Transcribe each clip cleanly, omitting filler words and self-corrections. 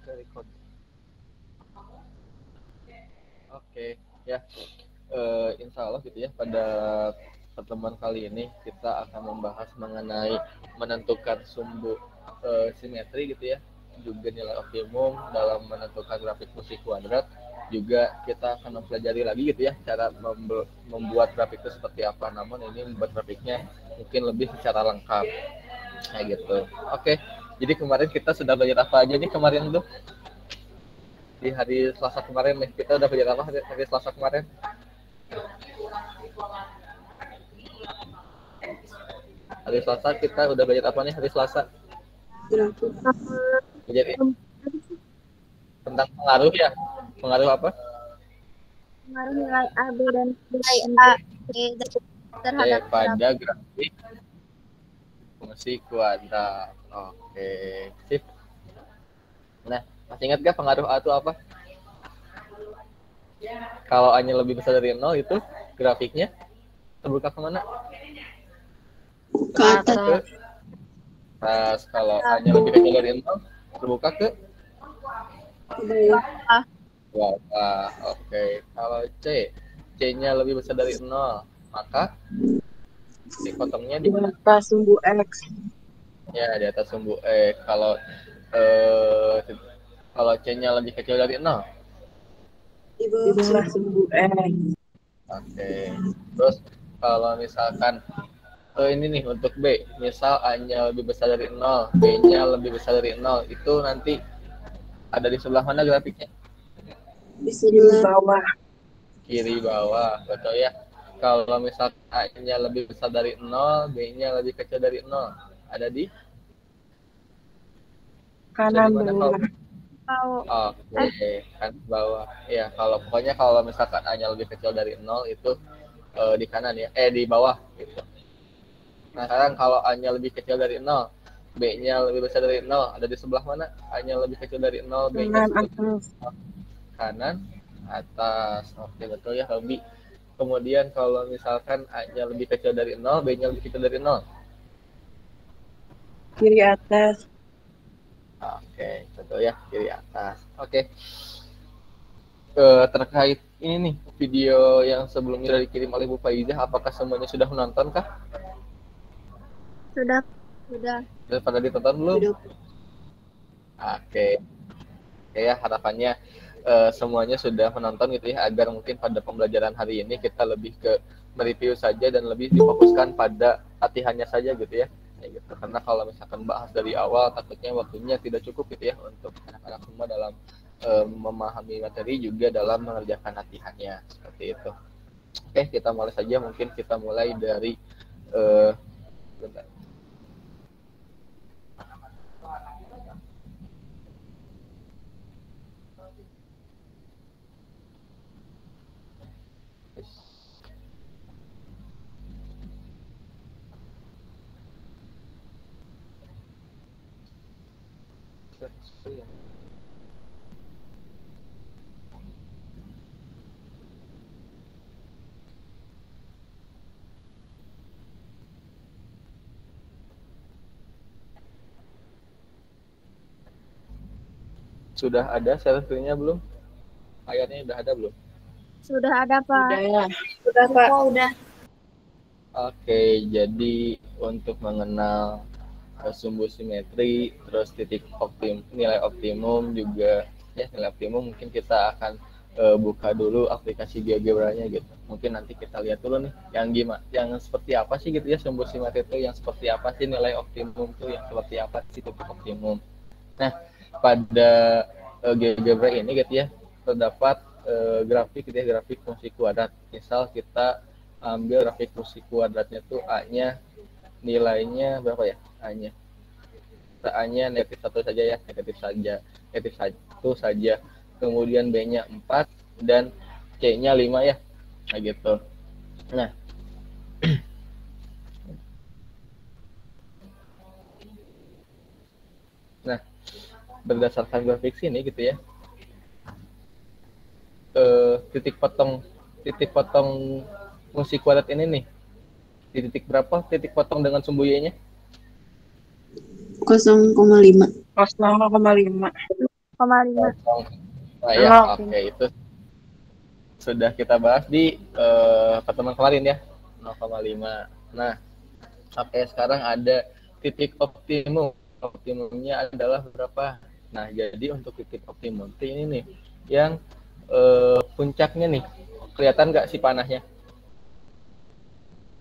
Record. Oke, ya. Insya Allah gitu ya, pada pertemuan kali ini kita akan membahas mengenai menentukan sumbu simetri gitu ya, juga nilai optimum dalam menentukan grafik fungsi kuadrat. Juga kita akan mempelajari lagi gitu ya cara membuat grafik itu seperti apa, namun ini membuat grafiknya mungkin lebih secara lengkap kayak gitu. Oke, jadi kemarin kita sudah belajar apa aja nih kemarin tuh di hari Selasa kemarin nih, kita udah belajar apa hari Selasa kemarin? Hari Selasa kita udah belajar apa nih hari Selasa? Belajar tentang pengaruh ya. Pengaruh apa? Pengaruh nilai A, B, dan nilai A, B terhadap pada grafik fungsi kuadrat. Oke, sip. Nah, masih ingat gak pengaruh A itu apa? Kalau A-nya lebih besar dari 0 itu grafiknya terbuka kemana? ke atas. Ke atas. Kalau A-nya lebih kecil dari 0 terbuka ke bawah. Oke. Kalau C-nya lebih besar dari 0, maka dipotongnya di atas sumbu X. Ya, di atas sumbu X. Kalau C-nya lebih kecil dari 0. Di bawah sumbu X. Oke. Terus kalau misalkan ini nih untuk B, misal A-nya lebih besar dari 0, B-nya lebih besar dari 0, itu nanti ada di sebelah mana grafiknya? Di sebelah bawah. Kiri bawah, betul ya. Kalau misal A-nya lebih besar dari 0, B-nya lebih kecil dari 0, ada di Kanan bawah. Oke, kan bawah. Ya, pokoknya kalau misalkan A-nya lebih kecil dari 0 itu di kanan ya, di bawah gitu. Nah, sekarang kalau A-nya lebih kecil dari 0, B-nya lebih besar dari 0, ada di sebelah mana? A-nya lebih kecil dari 0, B-nya kanan atas. Oke, betul ya, Hobi. Kemudian kalau misalkan A-nya lebih kecil dari 0, B-nya lebih kecil dari 0. Kiri atas. Oke, betul ya, kiri atas. Oke. Terkait ini nih, video yang sebelumnya dikirim oleh Bu Faizah, apakah semuanya sudah menonton kah? Sudah. Sudah pada ditonton belum? Oke. Ya, harapannya semuanya sudah menonton gitu ya, agar mungkin pada pembelajaran hari ini kita lebih ke mereview saja dan lebih difokuskan pada latihannya saja gitu ya. Gitu. Karena kalau misalkan bahas dari awal, takutnya waktunya tidak cukup gitu ya untuk anak-anak semua dalam memahami materi juga dalam mengerjakan latihannya seperti itu. Oke, kita mulai saja. Mungkin kita mulai dari bentar. Sudah ada share screen-nya belum? Layarnya udah ada belum? Sudah ada, Pak. Sudah, Pak. Udah. Oke, jadi untuk mengenal sumbu simetri, terus nilai optimum juga ya, nilai optimum mungkin kita akan buka dulu aplikasi GeoGebra-nya gitu. Mungkin nanti kita lihat dulu nih yang seperti apa sih gitu ya sumbu simetri itu, yang seperti apa sih nilai optimum itu, yang seperti apa sih titik optimum. Nah, pada GeoGebra ini gitu ya terdapat grafik gitu ya, grafik fungsi kuadrat. Misal kita ambil grafik fungsi kuadratnya tuh A-nya nilainya berapa ya? A-nya negatif 1 saja ya, negatif 1 saja. Kemudian B-nya 4 dan C-nya 5 ya. Nah gitu. Nah, berdasarkan grafik sini gitu ya. Titik potong fungsi kuadrat ini nih. Di titik berapa titik potong dengan sumbu Y-nya? 0,5. 0,5. 0,5. Nah ya, Oke. oke, itu sudah kita bahas di pertemuan kemarin ya, 0,5. Nah, oke, sekarang ada titik optimum. Optimumnya adalah berapa? Nah, jadi untuk titik optimum ini nih, yang puncaknya nih, kelihatan nggak sih panahnya?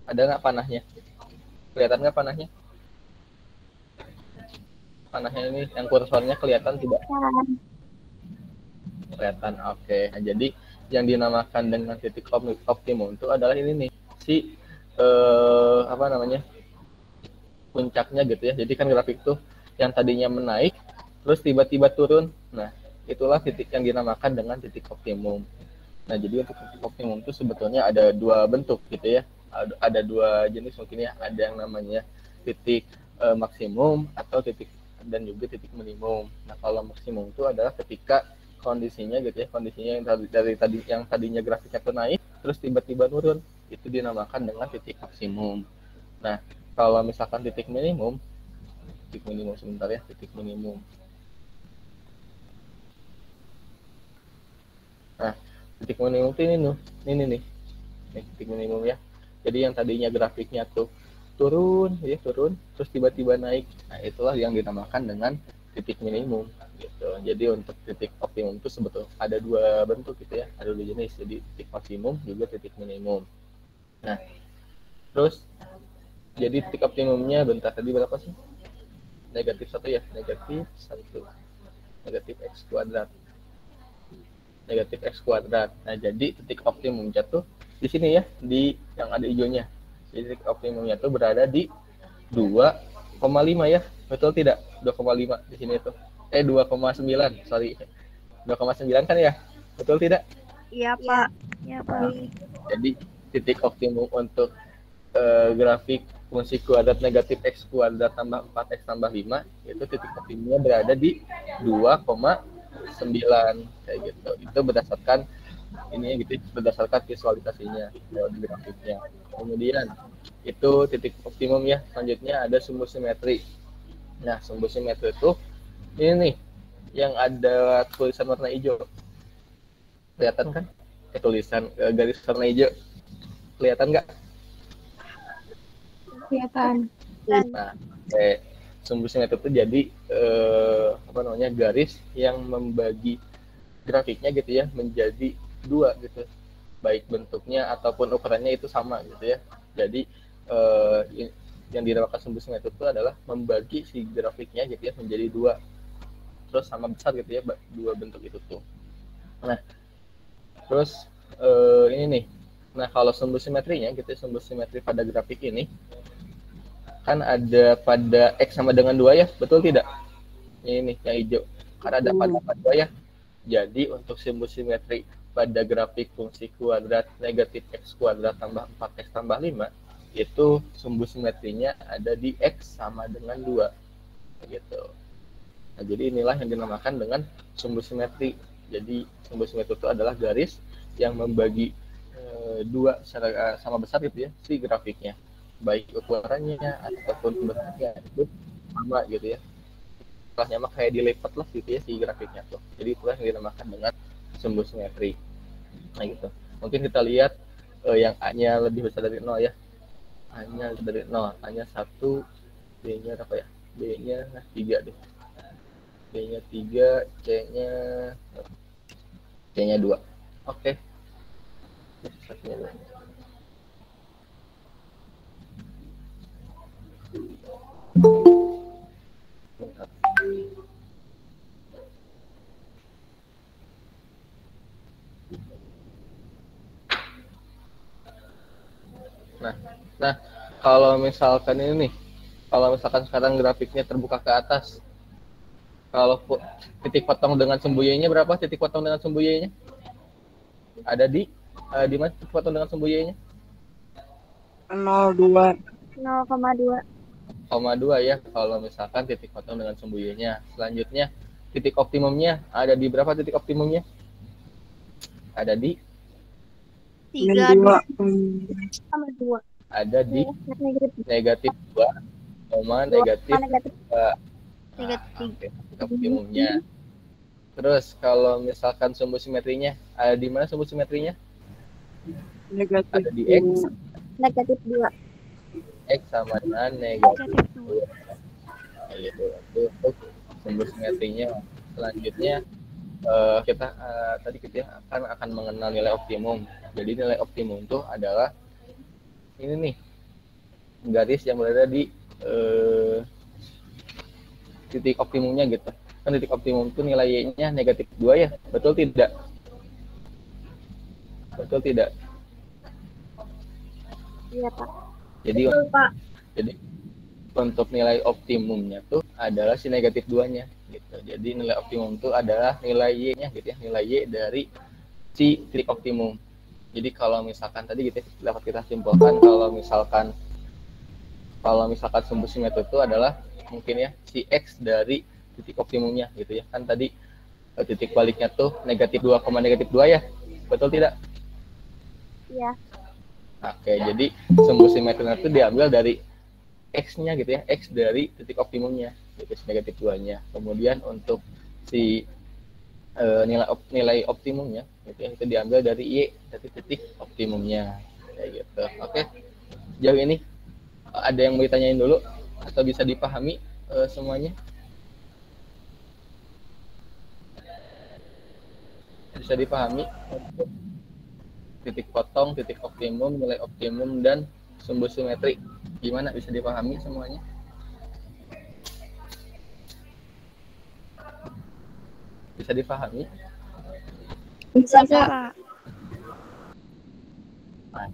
Ada nggak panahnya? Kelihatan nggak panahnya? Panahnya ini, yang kursornya kelihatan tidak? Kelihatan, oke. Nah, jadi yang dinamakan dengan titik optimum itu adalah ini nih, si apa namanya, puncaknya gitu ya. Jadi kan grafik tuh yang tadinya menaik terus tiba-tiba turun. Nah, itulah titik yang dinamakan dengan titik optimum. Nah, jadi untuk titik optimum itu sebetulnya ada dua bentuk gitu ya. Ada dua jenis mungkin ya. Ada yang namanya titik maksimum atau titik dan juga titik minimum. Nah, kalau maksimum itu adalah ketika kondisinya gitu ya, kondisinya yang yang tadinya grafiknya tuh naik terus tiba-tiba turun, itu dinamakan dengan titik maksimum. Nah, kalau misalkan titik minimum sebentar ya, titik minimum. Nah, titik minimum itu ini nih, titik minimum ya. Jadi yang tadinya grafiknya tuh turun, terus tiba-tiba naik. Nah, itulah yang dinamakan dengan titik minimum gitu. Jadi untuk titik optimum itu sebetulnya ada dua bentuk gitu ya, ada dua jenis. Jadi titik maksimum juga titik minimum. Nah, terus jadi titik optimumnya bentar tadi berapa sih? Negatif 1 ya, negatif 1, negatif x kuadrat, negatif x kuadrat. Nah, jadi titik optimum jatuh di sini ya, di yang ada hijaunya. Jadi titik optimumnya tuh berada di 2,5 ya, betul tidak? 2,5 di sini tuh. 2,9, sorry. 2,9 kan ya, betul tidak? Iya, Pak. Iya, Pak. Jadi titik optimum untuk grafik fungsi kuadrat negatif x kuadrat tambah 4x tambah 5 itu titik optimumnya berada di 2,9 kayak gitu. Itu berdasarkan ini gitu, berdasarkan visualisasinya di grafiknya. Kemudian itu titik optimum ya. Selanjutnya ada sumbu simetri. Nah, sumbu simetri itu ini nih yang ada tulisan warna hijau. Kelihatan kan? Tulisan garis warna hijau. Kelihatan nggak? Kelihatan. Nah, sumbu simetri itu jadi apa namanya, garis yang membagi grafiknya gitu ya menjadi dua gitu, baik bentuknya ataupun ukurannya itu sama gitu ya. Jadi yang dinamakan sumbu simetri itu adalah membagi si grafiknya gitu ya menjadi dua, terus sama besar gitu ya dua bentuk itu tuh. Nah, terus ini nih, nah kalau sumbu simetrinya gitu, sumbu simetri pada grafik ini kan ada pada X sama dengan 2 ya, betul tidak? Ini yang hijau, kan ada pada 2 ya. Jadi untuk sumbu simetri pada grafik fungsi kuadrat negatif X kuadrat tambah 4X tambah 5, itu sumbu simetrinya ada di X sama dengan 2. Gitu. Nah, jadi inilah yang dinamakan dengan sumbu simetri. Jadi sumbu simetri itu adalah garis yang membagi dua secara sama besar gitu ya, si grafiknya. Baik ukurannya ataupun bentuknya itu sama gitu ya. Setelahnya mah kayak dilipat lah gitu ya si grafiknya tuh. Jadi itulah yang dinamakan dengan sumbu simetri. Nah gitu. Mungkin kita lihat yang A-nya lebih besar dari 0 ya. A-nya dari 0, A-nya 1, B-nya apa ya? B-nya 3 deh. B-nya 3, C-nya 2. Oke. C-nya 2. Nah, kalau misalkan ini nih, kalau misalkan sekarang grafiknya terbuka ke atas, kalau titik potong dengan sumbu Y-nya berapa? Titik potong dengan sumbu Y-nya ada di mana titik potong dengan sumbu Y-nya? 0,2. 0,2. Ya, kalau misalkan titik potong dengan sumbu Y-nya. Selanjutnya, titik optimumnya ada di berapa titik optimumnya? Ada di 3 sama 2. Ada di negatif 2, negatif 2. Negatif 3. Titik optimumnya. Terus kalau misalkan sumbu simetrinya, ada di mana sumbu simetrinya? Negatif Ada di X. Negatif 2. X sama dengan negatif Negatif 2. 2. Gitu. Itu untuk sumbu simetrinya. Selanjutnya kita tadi kita akan mengenal nilai optimum. Jadi nilai optimum itu adalah ini nih, garis yang berada di titik optimumnya gitu. Kan titik optimum itu nilai Y-nya negatif 2 ya, betul tidak? Betul tidak? Iya, Pak. Jadi Betul, Pak. jadi untuk nilai optimumnya tuh adalah si negatif 2-nya gitu. Jadi nilai optimum itu adalah nilai Y-nya gitu ya, nilai Y dari si titik optimum. Jadi kalau misalkan tadi gitu ya, dapat kita simpulkan kalau misalkan sumbu simetri itu adalah mungkin ya si X dari titik optimumnya gitu ya. Kan tadi titik baliknya tuh negatif 2, negatif 2 ya. Betul tidak? Iya. Oke, jadi sumbu simetri itu diambil dari X-nya gitu ya, X dari titik optimumnya, gitu, negatif 2-nya. Kemudian untuk si nilai optimumnya gitu ya, itu diambil dari Y, dari titik optimumnya. Kayak gitu. Oke. Jauh ini ada yang mau ditanyain dulu atau bisa dipahami semuanya? Bisa dipahami untuk titik potong, titik optimum, nilai optimum, dan sumbu simetri. Gimana, bisa dipahami semuanya? Bisa dipahami? Bisa, Bisa, Pak. Pak.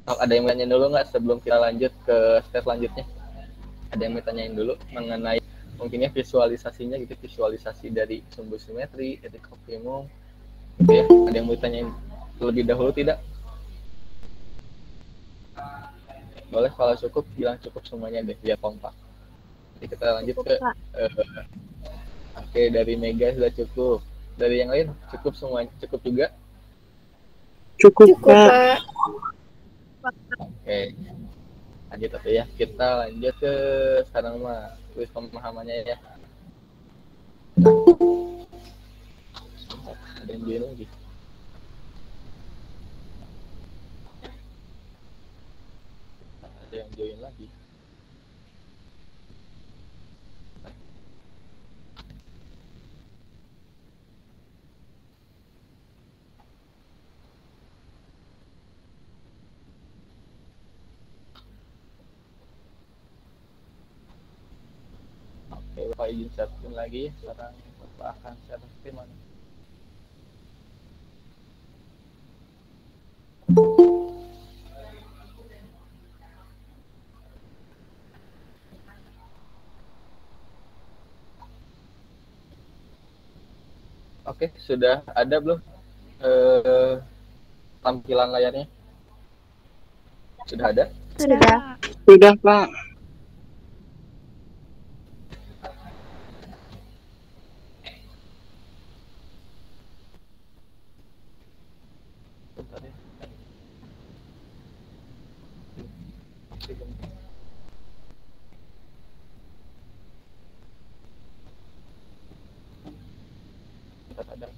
Nah, ada yang mau tanyain dulu nggak sebelum kita lanjut ke step selanjutnya? Ada yang mau tanyain dulu mengenai mungkinnya visualisasinya gitu, visualisasi dari sumbu simetri, titik optimum, gitu ya. Ada yang mau tanyain terlebih dahulu tidak? Boleh, kalau cukup bilang cukup semuanya deh, biar kompak. Jadi kita lanjut Cukup, ke Pak. oke, dari Mega sudah cukup. Dari yang lain cukup semuanya, cukup juga? Cukup, Cukup, Pak. Pak. Oke, lanjut atau ya. Kita lanjut ke sekarang mah tulis pemahamannya ya. Ada yang join lagi. Ada yang join lagi. Oke, Bapak izin sharing lagi. Sekarang Bapak akan share screen mana? Oke, sudah ada belum tampilan layarnya? Sudah ada? Sudah, Sudah. Pak. Sudah, Pak. Bentar ya. Bentar, ada.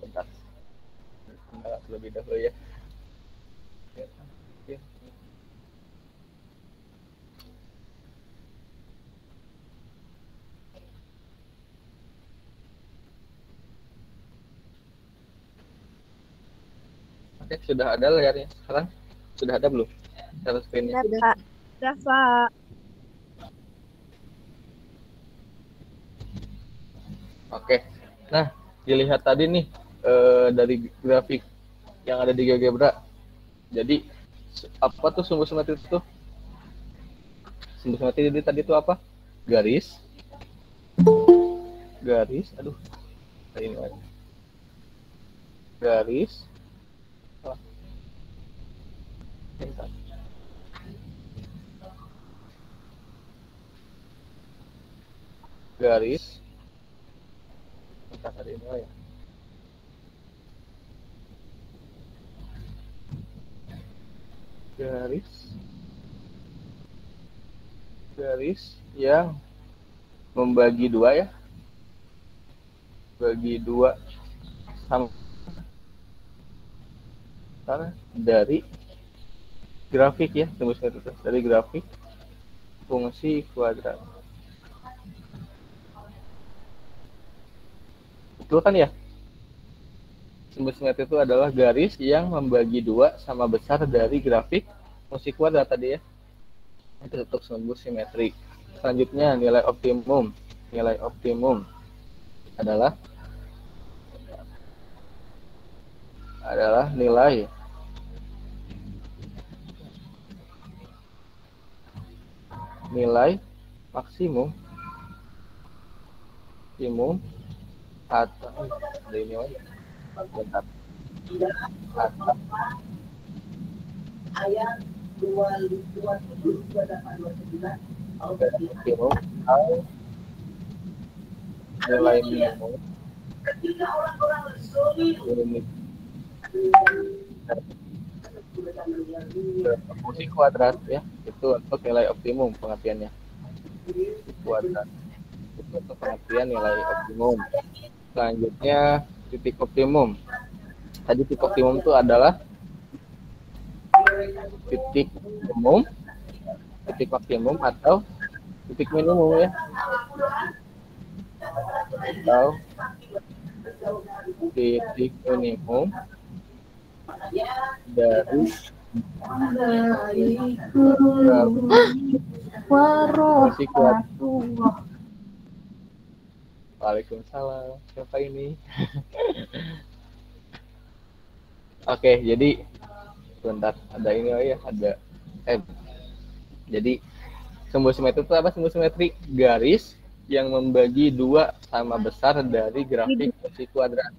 Bentar. Bentar, terlebih dahulu ya. Ya. Oke, sudah ada layarnya sekarang? Sudah ada belum? Share screen-nya. Sudah, Pak. Sudah, Pak. Oke. Nah, dilihat tadi nih dari grafik yang ada di GeoGebra. Jadi apa tuh sumbu simetri itu? Sumbu simetri tadi itu apa? Garis. Aduh. Ini garis, oh, bentar. Garis, bentar tadi ini ya. Garis yang membagi dua ya, bagi dua sama dari grafik ya, tembus dari grafik fungsi kuadrat. Betul kan ya? Sumbu simetri itu adalah garis yang membagi dua sama besar dari grafik fungsi kuadrat tadi ya. Itu untuk sumbu simetri. Selanjutnya nilai optimum. Nilai optimum adalah nilai maksimum atau ada ini aja. Bentar. Atau optimum atau nilai minimum fungsi kuadrat ya, itu untuk nilai optimum pengertiannya. Kuadrat itu untuk pengertian nilai optimum. Selanjutnya titik optimum. Tadi titik optimum itu adalah titik umum, titik maksimum atau titik minimum ya, atau titik minimum dari fungsi kuadrat. Waalaikumsalam. Siapa ini? Oke, jadi sebentar, ada ini oh ya, ada jadi sumbu simetri itu apa? Sumbu simetri garis yang membagi dua sama besar dari grafik fungsi kuadrat.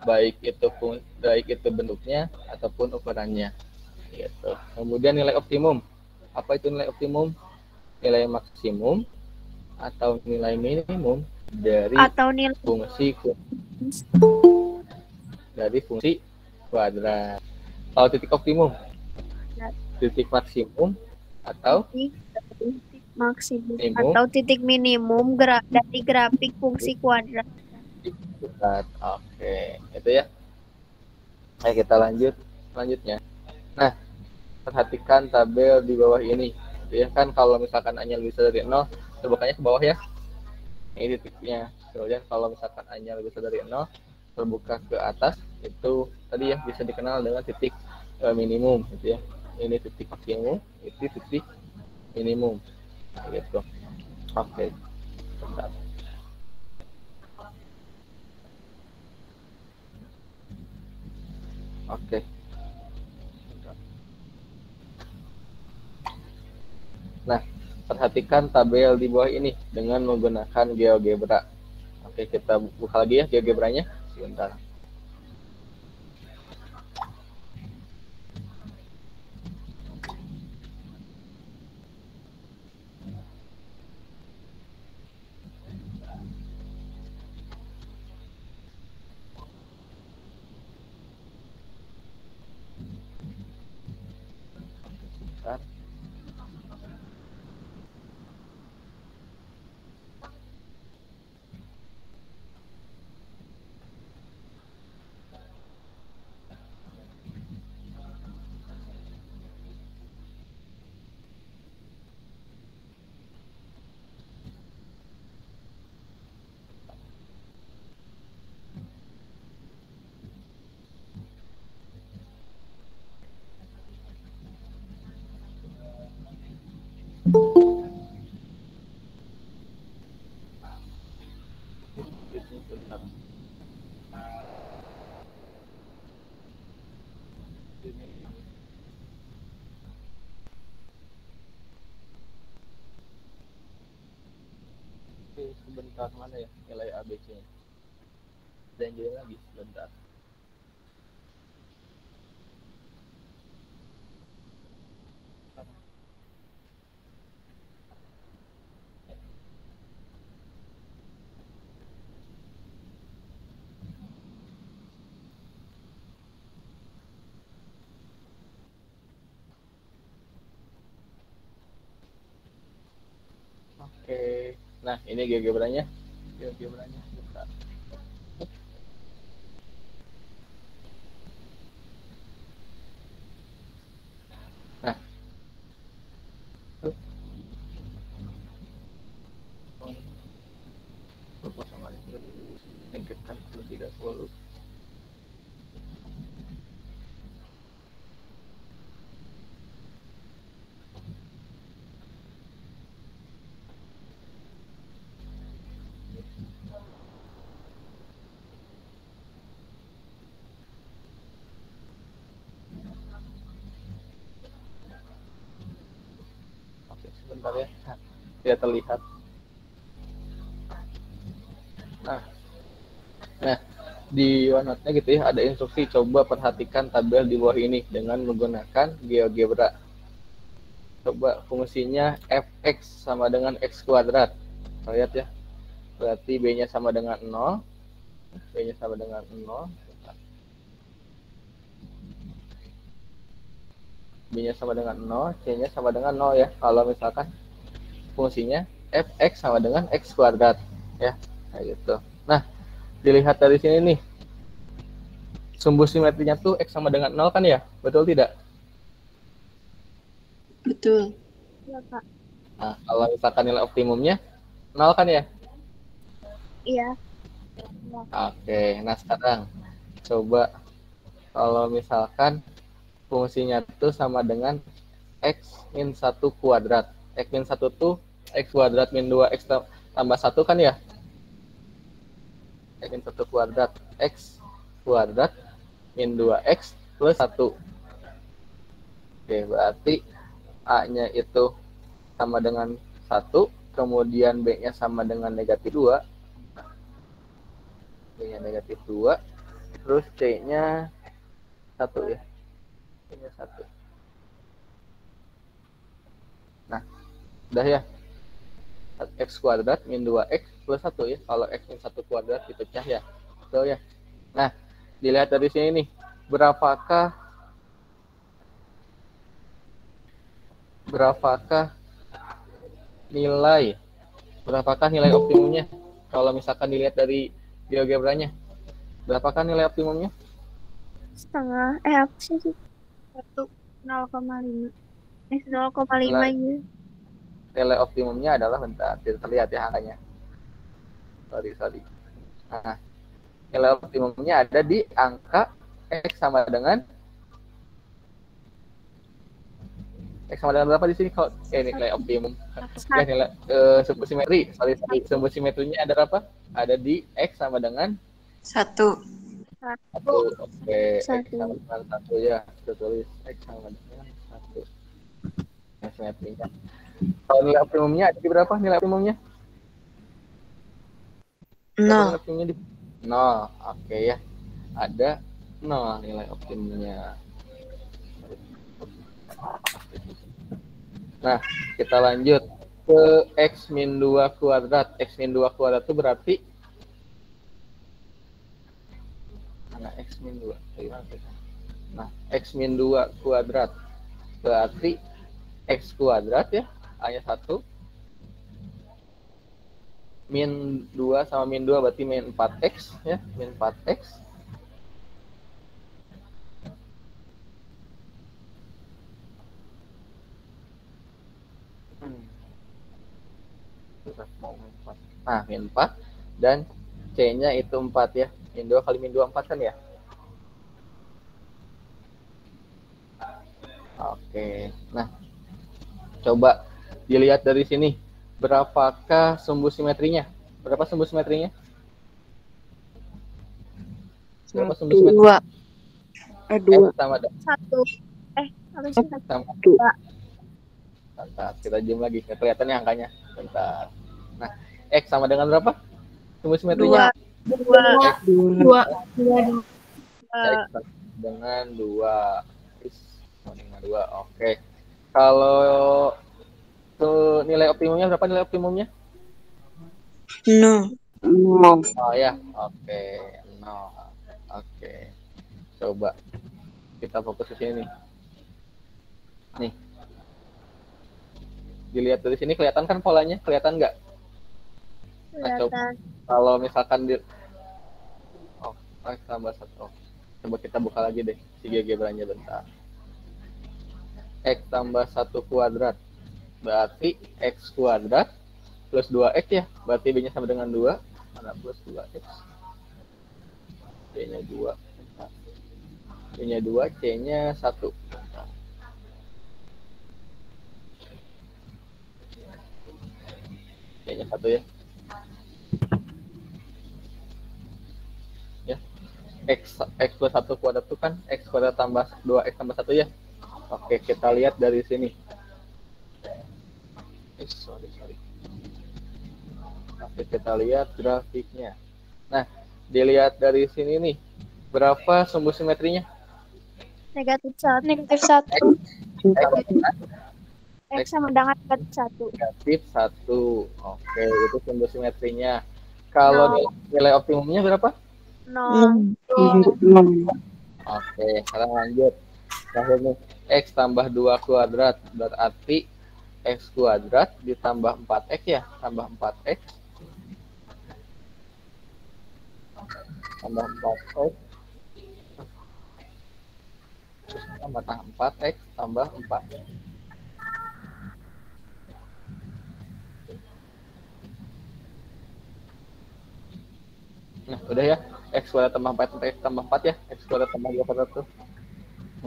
Baik itu bentuknya ataupun ukurannya. Gitu. Kemudian nilai optimum. Apa itu nilai optimum? Nilai maksimum atau nilai minimum dari fungsi kuadrat. Kalau titik optimum, titik maksimum atau maksimum atau titik minimum dari grafik fungsi kuadrat. Oke, itu ya. Ayo kita lanjut selanjutnya. Nah, perhatikan tabel di bawah ini. Ya kan, kalau misalkan A-nya lebih besar dari 0, terbukanya ke bawah ya. Ini titiknya. Kemudian kalau misalkan A-nya lebih besar dari 0, terbuka ke atas, itu tadi ya bisa dikenal dengan titik minimum gitu ya. Ini titik maksimum, itu titik minimum. Gitu. Oke. Bentar. Oke. Nah, perhatikan tabel di bawah ini dengan menggunakan GeoGebra. Oke, kita buka lagi ya GeoGebranya. Sebentar. Sebentar, mana ya nilai ABC-nya? Dan jadi lagi sebentar. Oke. Nah, ini GeoGebranya. GeoGebranya. Bentar. Nah. Lupa sama ini. Singkatkan terlebih dahulu. Oke, sebentar ya. Tidak terlihat. Nah, di OneNote-nya gitu ya, ada instruksi coba perhatikan tabel di bawah ini dengan menggunakan GeoGebra. Coba fungsinya fx sama dengan x kuadrat. Lihat ya, berarti B-nya sama dengan 0. B-nya sama dengan 0. B-nya sama dengan 0, C-nya sama dengan 0 ya. Kalau misalkan fungsinya fx sama dengan x kuadrat ya, kayak gitu. Nah, dilihat dari sini nih, sumbu simetrinya tuh x sama dengan 0 kan ya, betul tidak? Betul. Iya, Kak. Nah, kalau misalkan nilai optimumnya 0 kan ya? Iya. Oke, nah sekarang coba kalau misalkan fungsinya tuh sama dengan x min 1 kuadrat. X min 1 tuh x kuadrat min 2x tambah 1 kan ya? X min 1 kuadrat. X kuadrat min 2x plus 1. Oke, berarti A-nya itu sama dengan 1, kemudian B-nya sama dengan negatif 2. B-nya negatif 2, terus C-nya 1 ya. C-nya 1. Nah, udah ya. X kuadrat min 2x plus 1 ya. Kalau x min 1 kuadrat dipecah ya. Betul ya. Nah, dilihat dari sini nih. Berapakah nilai optimumnya? Kalau misalkan dilihat dari GeoGebranya, berapakah nilai optimumnya? Setengah. Apa sih? 0,5. 0,5 gitu. Nilai optimumnya adalah, bentar, tidak terlihat ya angkanya. Sorry. Nah, nilai optimumnya ada di angka x sama dengan berapa di sini? Kalau nilai optimum ya, nilai sumbu simetri. Sumbu simetrinya ada berapa? Ada di x sama dengan 1. 1. Oke, x 1. sama dengan 1 ya. Kita tulis x sama dengan 1. Yang simetrinya. Kalau nilai optimumnya ada di berapa nilai optimumnya? 0. 0. Oke ya. Ada 0 nilai optimumnya. Nah, kita lanjut ke x min 2 kuadrat. X min 2 kuadrat itu berarti mana x min 2? Nah, x min 2 kuadrat berarti x kuadrat ya, hanya 1. Min 2 sama min 2 berarti min 4x ya, min 4x. Nah, min 4 dan C-nya itu 4 ya. Min 2 kali min 2 4 kan ya? Oke. Nah, coba dilihat dari sini. Berapakah sumbu simetrinya? Berapa sumbu simetrinya? Berapa sumbu simetrinya? 2. F sama dengan 1. Apa sih? sama 2. Bentar, kita zoom lagi. Nggak kelihatan nih angkanya. Bentar. Nah, X sama dengan berapa? Sumbu simetrinya? 2. X 2. sama dengan 2. X sama dengan 2. Oke. Kalau tuh nilai optimumnya berapa nilai optimumnya? 0. Oh ya, oke. 0. Oke. Coba kita fokus ke sini nih. Nih. Dilihat dari sini kelihatan kan polanya? Kelihatan nggak? Nah, Kelihatan. kalau misalkan X tambah 1. Coba kita buka lagi deh si GeoGebra-nya bentar. X tambah 1 kuadrat. Berarti X kuadrat plus 2X ya. Berarti B-nya sama dengan 2. Mana plus 2X? B-nya 2. B-nya 2, C-nya 1. C-nya 1 ya. X plus 1 kuadrat itu kan X kuadrat tambah 2X tambah 1 ya. Oke, kita lihat dari sini. Sorry. Oke, kita lihat grafiknya. Nah, dilihat dari sini nih. Berapa sumbu simetrinya? Negatif 1. Negatif 1. X sama dengan negatif 1. Negatif 1. Oke, itu sumbu simetrinya. Kalau nilai optimumnya berapa? 0. Oke, sekarang lanjut. Terakhir nih, X tambah 2 kuadrat. Berarti X kuadrat ditambah 4X ya. Tambah 4X. Tambah 4X. Terus tambah 4X tambah 4. Nah, udah ya. X kuadrat tambah 4 sampai X tambah 4 ya. X kuadrat tambah 2 kuadrat tuh.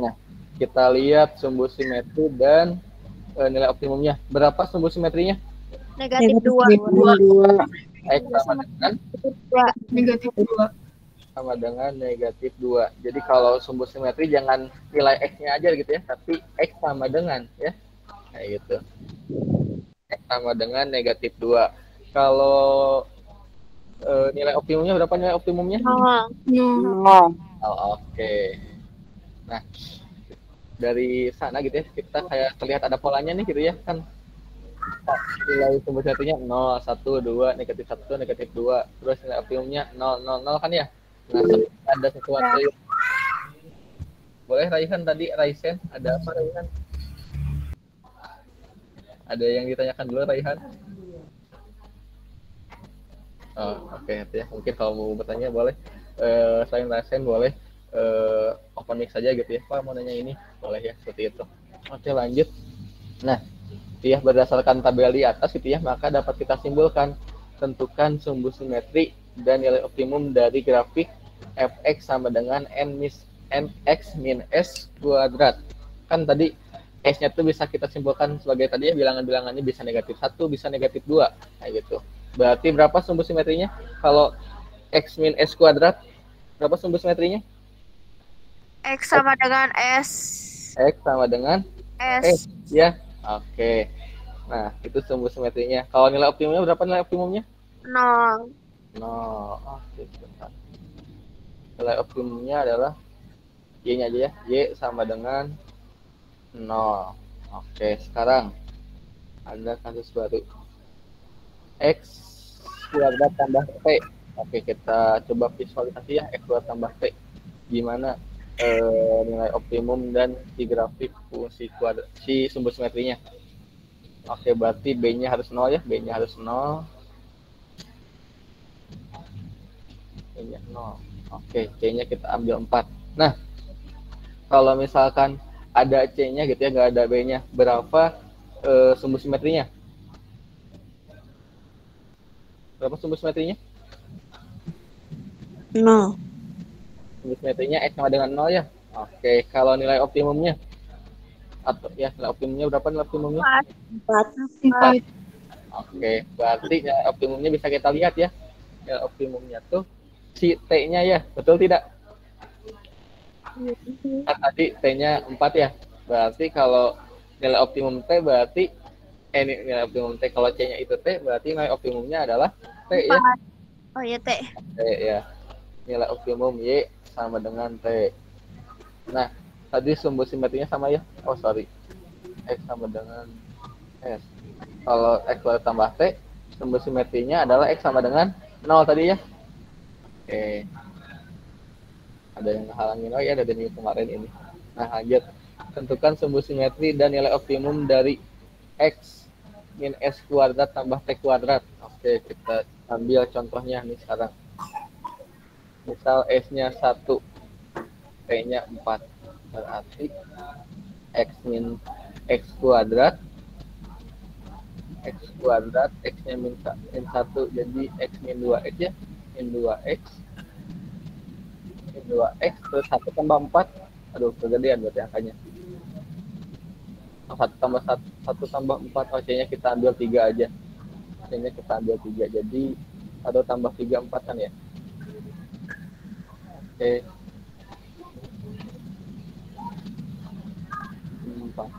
Nah, kita lihat sumbu simetri dan nilai optimumnya. Berapa sumbu simetrinya? Negatif 2. X sama dengan Negatif 2. sama dengan negatif 2. Jadi kalau sumbu simetri jangan nilai X-nya aja gitu ya, tapi X sama dengan ya. Kayak gitu. X sama dengan negatif 2. Kalau nilai optimumnya berapa nilai optimumnya? 0. Oke. Nah, dari sana gitu ya, kita kayak terlihat ada polanya nih gitu ya, kan nilai sumbu simetrinya 0, 1, 2, negatif 1, negatif 2. Terus nilai optimumnya 0, 0, 0 kan ya? Nah, ada sesuatu yang... Boleh Raihan tadi, Raisen, ada apa Raihan? Ada yang ditanyakan dulu Raihan? Oh, oke. Ya. Mungkin kalau mau bertanya boleh. Selain Raisen boleh open mic saja gitu ya. Pak mau nanya ini? Boleh ya, seperti itu. Oke, lanjut. Nah, ya berdasarkan tabel di atas gitu ya, maka dapat kita simpulkan tentukan sumbu simetri dan nilai optimum dari grafik fx sama dengan nx min s kuadrat. Kan tadi s-nya tuh bisa kita simpulkan sebagai tadi ya, bilangan-bilangannya bisa negatif 1, bisa negatif 2, kayak gitu. Berarti berapa sumbu simetrinya? Kalau x min s kuadrat, berapa sumbu simetrinya? X sama dengan S. X sama dengan S. ya. Oke. Nah, itu sumbu simetrinya. Kalau nilai optimumnya berapa nilai optimumnya? 0. 0. Oke, bentar. Nilai optimumnya adalah Y-nya aja ya. Y sama dengan 0. Oke, sekarang ada kasus baru. X kuadrat tambah T. Oke, kita coba visualisasi ya. X kuadrat tambah T. Gimana nilai optimum dan si grafik fungsi kuadrat, si sumbu simetrinya. Oke, berarti B-nya harus 0 ya. B-nya harus 0. B-nya 0. Oke, C-nya kita ambil 4. Nah, kalau misalkan ada C-nya gitu ya, nggak ada B-nya, berapa sumbu simetrinya? Berapa sumbu simetrinya? 0. Sumbu simetrinya X sama dengan 0 ya. Oke, kalau nilai optimumnya? Atau ya, nilai optimumnya berapa nilai optimumnya? 4. Oke, berarti nilai optimumnya bisa kita lihat ya. Nilai optimumnya tuh si T-nya ya, betul tidak? Kan tadi T-nya 4 ya. Berarti kalau nilai optimum T berarti nilai optimum T, kalau C-nya itu T, berarti nilai optimumnya adalah T ya. Oh ya, T. T ya. Nilai optimum Y sama dengan T. Nah, tadi sumbu simetrinya sama ya. Oh, sorry. X sama dengan S. Kalau X kuadrat tambah T, sumbu simetrinya adalah X sama dengan 0 tadi ya. Oke. Ada yang halangin, oh ya, ada yang kemarin ini. Nah, lanjut. Tentukan sumbu simetri dan nilai optimum dari X min S kuadrat tambah T kuadrat. Oke, kita ambil contohnya nih sekarang. Misal S-nya 1, T-nya 4. Berarti X min X kuadrat, X-nya min 1, jadi X min 2X ya. Min 2X, terus 1 tambah 4. Aduh, kegedean berarti angkanya. 1 tambah 1 tambah 4, C-nya kita ambil 3 aja. C-nya kita ambil 3, jadi 1 tambah 3, 4 kan ya. Oke. 4.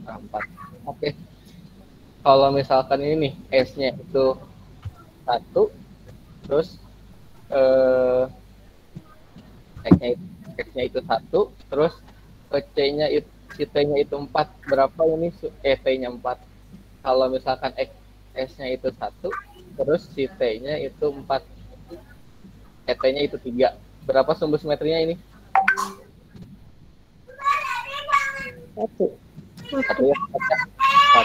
4. Oke. Kalau misalkan ini nih, S-nya itu 1, terus X-nya itu 1, terus C-nya itu, si T-nya itu 4. Berapa ini T-nya 4? Kalau misalkan S-nya itu 1, terus si T-nya itu 4. T-nya itu 3. Berapa sumbu simetrinya ini? 1. 1 ya?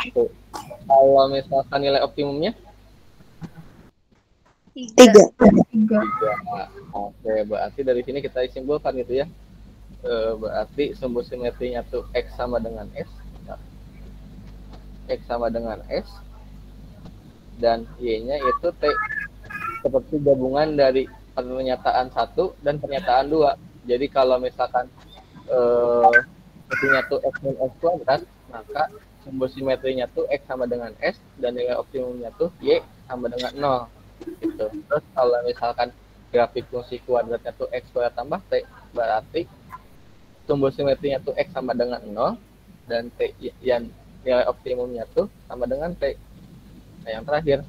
1. Kalau misalkan nilai optimumnya? 3. 3. Oke, berarti dari sini kita simpulkan gitu ya. Berarti sumbu simetrinya tuh X sama dengan S. X sama dengan S. Dan Y-nya itu T. Seperti gabungan dari pernyataan 1 dan pernyataan 2. Jadi kalau misalkan simetrinya tuh X min S kuadrat, maka sumbu simetrinya tuh X sama dengan S dan nilai optimumnya tuh Y sama dengan 0. Gitu. Terus kalau misalkan grafik fungsi kuadratnya tuh X kuadrat tambah T, berarti sumbu simetrinya tuh X sama dengan 0 dan T yang nilai optimumnya tuh sama dengan T. Nah, yang terakhir,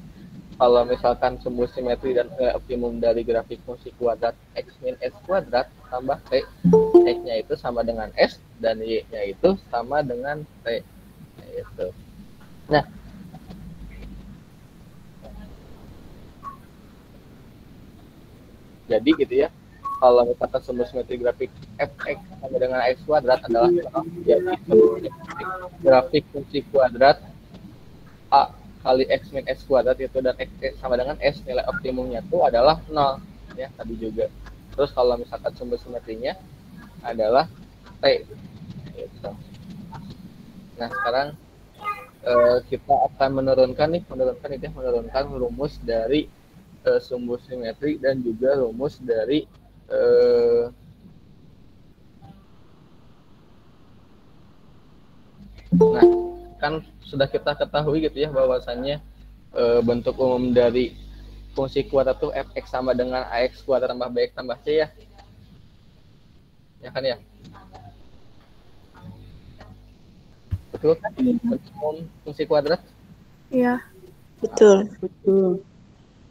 kalau misalkan sumbu simetri dan nilai optimum dari grafik fungsi kuadrat X min S kuadrat tambah T, X-nya itu sama dengan S dan Y-nya itu sama dengan T. Gitu. Nah, jadi gitu ya, kalau misalkan sumbu simetri grafik fx sama dengan x kuadrat adalah jadi grafik fungsi kuadrat a kali x min x kuadrat itu dan x sama dengan s, nilai optimumnya itu adalah 0 ya tadi juga. Terus kalau misalkan sumbu simetrinya adalah t gitu. Nah sekarang kita akan menurunkan rumus dari sumbu simetri dan juga rumus dari nah kan sudah kita ketahui gitu ya bahwasannya bentuk umum dari fungsi kuadrat itu fx sama dengan ax kuadrat tambah bx tambah c ya kan ya, betul kan bentuk umum fungsi kuadrat? Iya. Betul.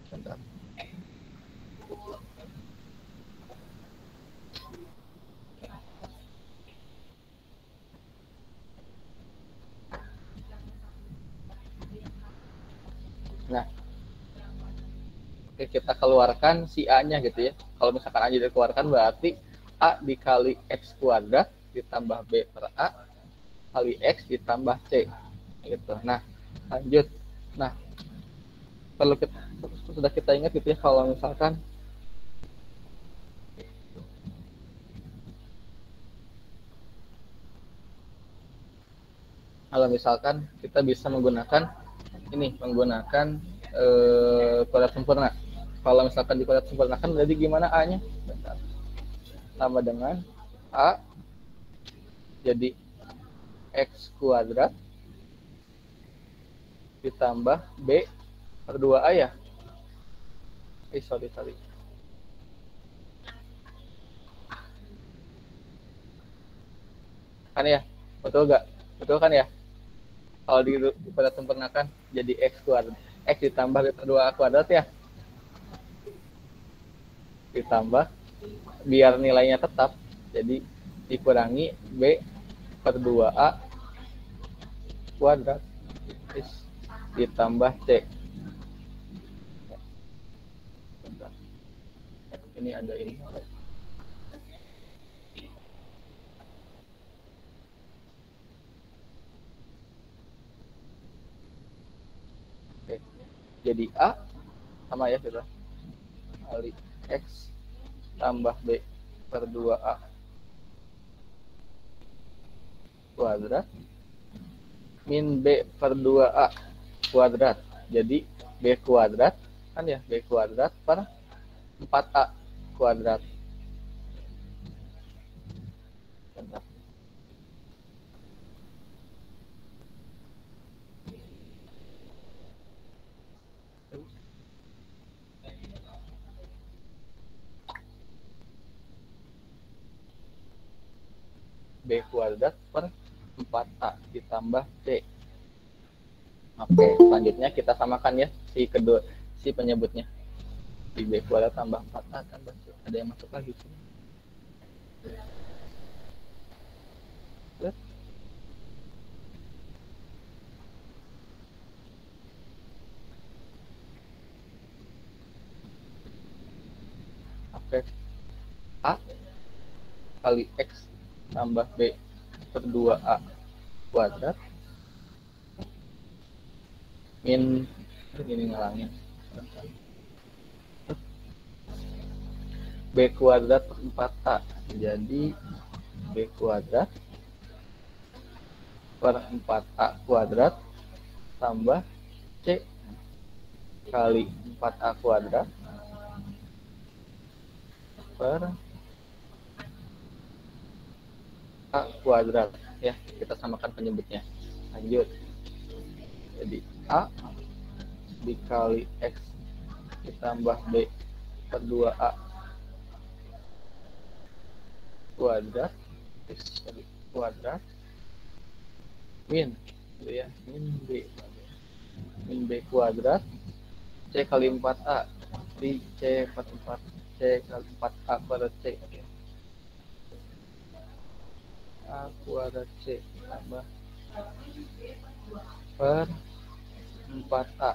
Bentar. Nah, oke, kita keluarkan si A-nya gitu ya. Kalau misalkan A dikeluarkan berarti A dikali X kuadrat ditambah B per A kali X ditambah C. Gitu. Nah, lanjut. Nah, sudah kita ingat gitu ya kalau misalkan kita bisa menggunakan kuadrat sempurna. Kalau misalkan di kuadrat sempurnakan berarti gimana A-nya? Sama dengan A jadi X kuadrat ditambah B per 2A ya? Sorry. Kan ya? Betul nggak? Betul kan ya? Kalau di kuadrat sempurnakan jadi X kuadrat. X ditambah B per 2A kuadrat ya? Ditambah, biar nilainya tetap, jadi dikurangi B per 2A kuadrat ditambah C. Ini ada ini. Jadi A sama ya kita kali X tambah B per 2A kuadrat min B per 2A kuadrat. Jadi B kuadrat kan ya, B kuadrat per 4A kuadrat. Bentar. B kuadrat per 4A ditambah C. Oke, selanjutnya kita samakan ya si penyebutnya. Di B kuadrat tambah 4A tambah C. Ada yang masuk lagi sih. Oke. A kali X tambah B per 2A kuadrat min ini ngalangin B kuadrat per 4A. Jadi B kuadrat per 4A kuadrat tambah C kali 4A kuadrat per A kuadrat. Ya, kita samakan penyebutnya. Lanjut. Jadi A dikali X ditambah B per 2A kuadrat X kuadrat min gitu ya, min B kuadrat C kali 4A di C per 4 C kali 4A kuadrat C. A kuadrat C tambah per 4A.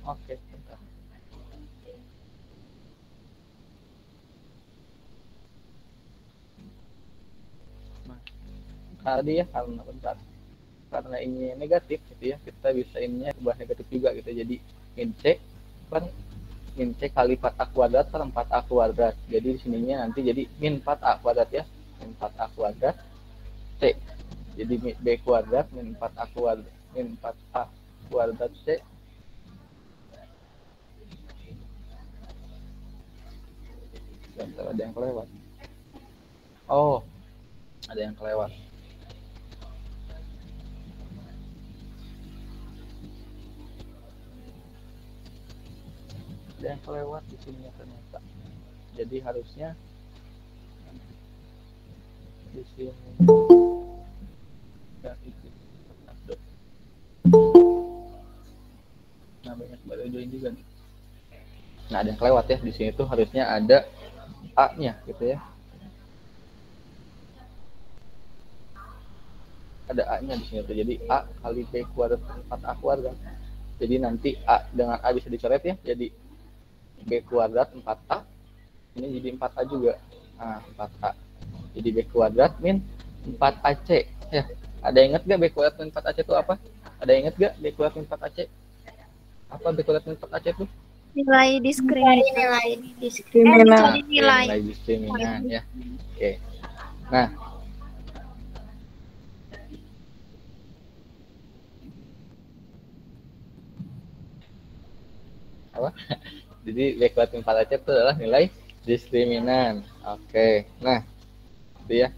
Oke, bentar. Nah, tadi ya karena ini negatif gitu ya, kita bisa ininya ubah negatif juga gitu. Jadi min C kali 4A kuadrat per 4A kuadrat. Jadi di sininya nanti jadi min 4A kuadrat ya, min 4A kuadrat C. Jadi B kuadrat min 4A kuadrat C. Bentar, ada yang kelewat. Oh, ada yang kelewat. Ada yang kelewat di sini ternyata. Jadi harusnya di sini dan itu. Nah, banyak baru join juga nih. Nah, ada yang kelewat ya. Di sini tuh harusnya ada A-nya gitu ya. Ada A-nya di sini tuh. Jadi A kali B kuadrat 4A kuadrat. Jadi nanti A dengan A bisa dicoret ya. Jadi B kuadrat 4A. Ini jadi 4A juga. Nah, 4A. Jadi B kuadrat min 4AC. Ya, ada yang ingat gak B kuadrat min 4AC itu apa? Ada yang ingat gak B kuadrat min 4AC? Apa B kuadrat min 4AC itu? Nilai diskriminan. Nilai diskriminan ya. Oke. Nah, apa? Jadi B kuadrat min 4AC itu adalah nilai diskriminan. Oke. Nah, itu ya.